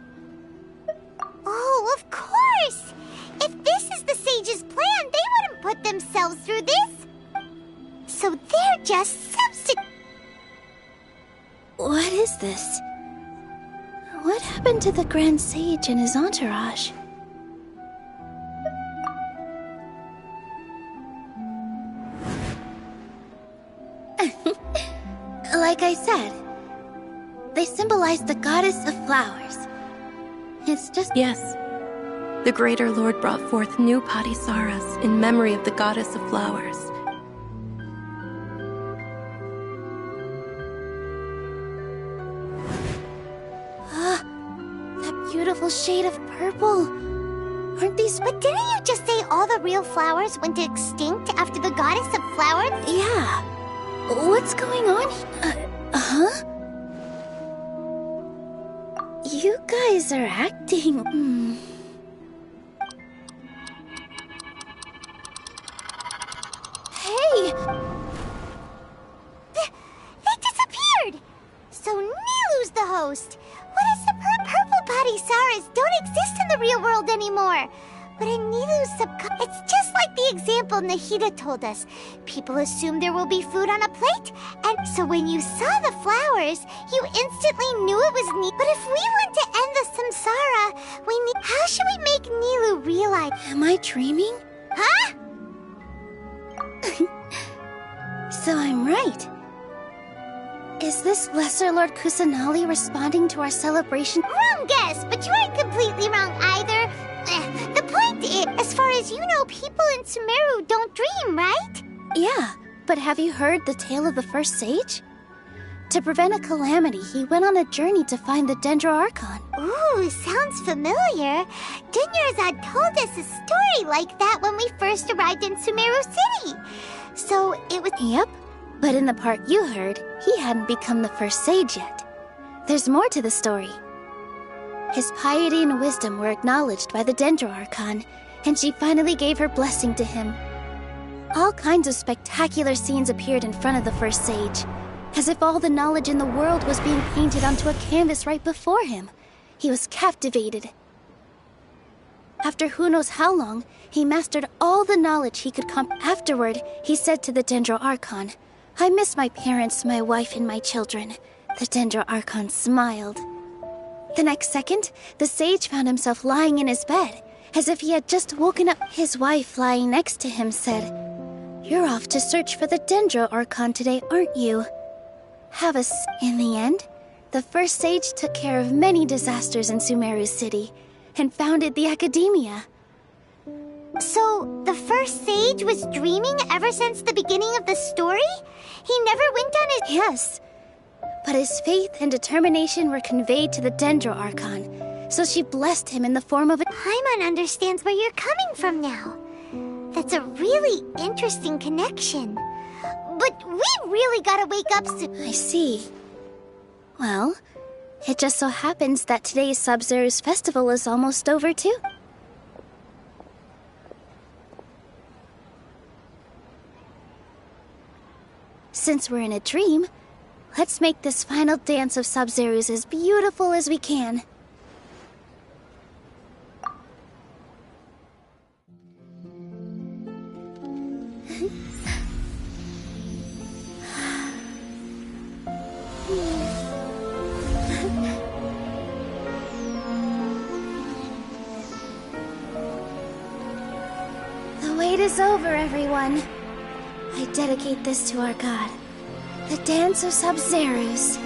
Oh, of course! If this is the Sage's plan, they wouldn't put themselves through this. So they're just substitute... What is this? What happened to the Grand Sage and his entourage? Like I said, they symbolize the goddess of flowers. It's just... Yes. The Greater Lord brought forth new Patisaras in memory of the goddess of flowers. That beautiful shade of purple. Aren't these... But didn't you just say all the real flowers went extinct after the goddess of flowers? Yeah. What's going on? Huh? You guys are acting... Hey! They disappeared! So Nilu's the host! What is the purple Patisaras don't exist in the real world anymore! But in Nilu's it's just like the example Nahida told us. People assume there will be food on a plate, and so when you saw the flowers, you instantly knew it was Nilu. But if we want to end the samsara, we need... How should we make Nilu realize... Am I dreaming? Huh? So I'm right. Is this Lesser Lord Kusanali responding to our celebration? Wrong guess, but you aren't completely wrong either. The point is, as far as you know, people in Sumeru don't dream, right? Yeah, but have you heard the tale of the first sage? To prevent a calamity, he went on a journey to find the Dendro Archon. Ooh, sounds familiar. Dunyarzad told us a story like that when we first arrived in Sumeru City. So it was... Yep, but in the part you heard, he hadn't become the first sage yet. There's more to the story. His piety and wisdom were acknowledged by the Dendro Archon, and she finally gave her blessing to him. All kinds of spectacular scenes appeared in front of the first sage, as if all the knowledge in the world was being painted onto a canvas right before him. He was captivated. After who knows how long, he mastered all the knowledge he could Afterward, he said to the Dendro Archon, "I miss my parents, my wife, and my children." The Dendro Archon smiled. The next second, the sage found himself lying in his bed, as if he had just woken up. His wife, lying next to him, said, "You're off to search for the Dendro Archon today, aren't you?" In the end, the first sage took care of many disasters in Sumeru City, and founded the Academia. So, the first sage was dreaming ever since the beginning of the story? He never went on his... Yes. But his faith and determination were conveyed to the Dendro Archon, so she blessed him in the form of a... Paimon understands where you're coming from now. That's a really interesting connection. But we really gotta wake up soon. I see. Well, it just so happens that today's Sub-Zero's festival is almost over, too. Since we're in a dream, let's make this final dance of Sub-Zero's as beautiful as we can. The wait is over, everyone. I dedicate this to our god, the dance of Sub-Zero's.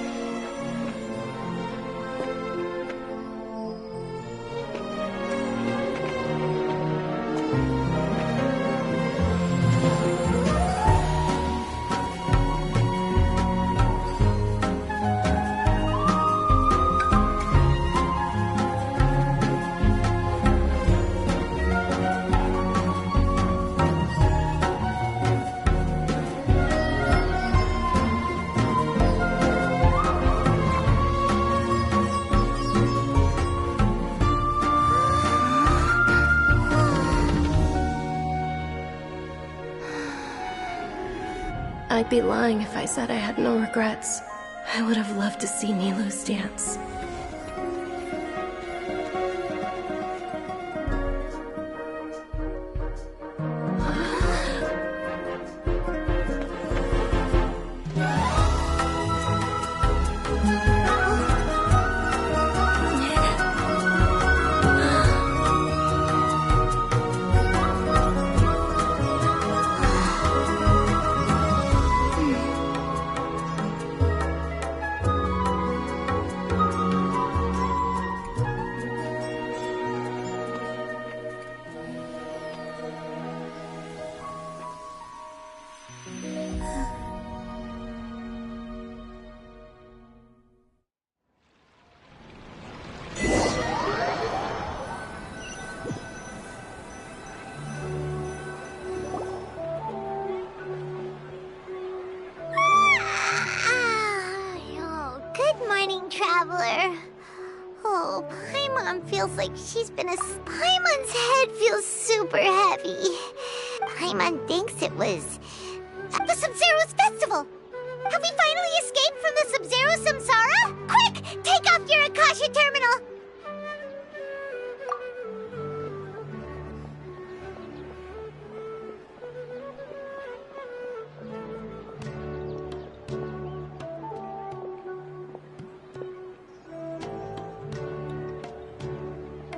I'd be lying if I said I had no regrets. I would have loved to see Nilou's dance. Traveler. Oh, Paimon feels like she's been Paimon's head feels super heavy. Paimon thinks it was the Sub-Zero's festival. Have we finally escaped from the Sub-Zero samsara? Quick, take off your Akasha terminal.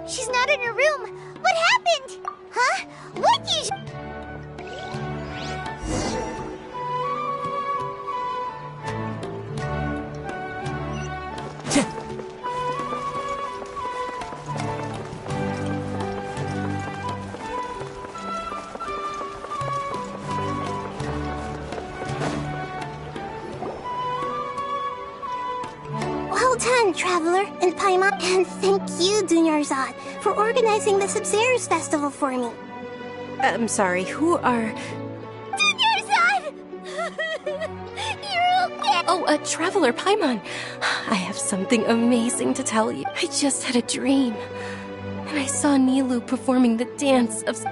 She's not in her room. What happened? Huh? What you... Well done, Traveler and Paimon. And thank you, Dunyarzad, for organizing the Sub-Zero's festival for me. I'm sorry, who are... Dunyarzad! You're okay! Oh, Traveler Paimon. I have something amazing to tell you. I just had a dream. And I saw Nilou performing the dance of...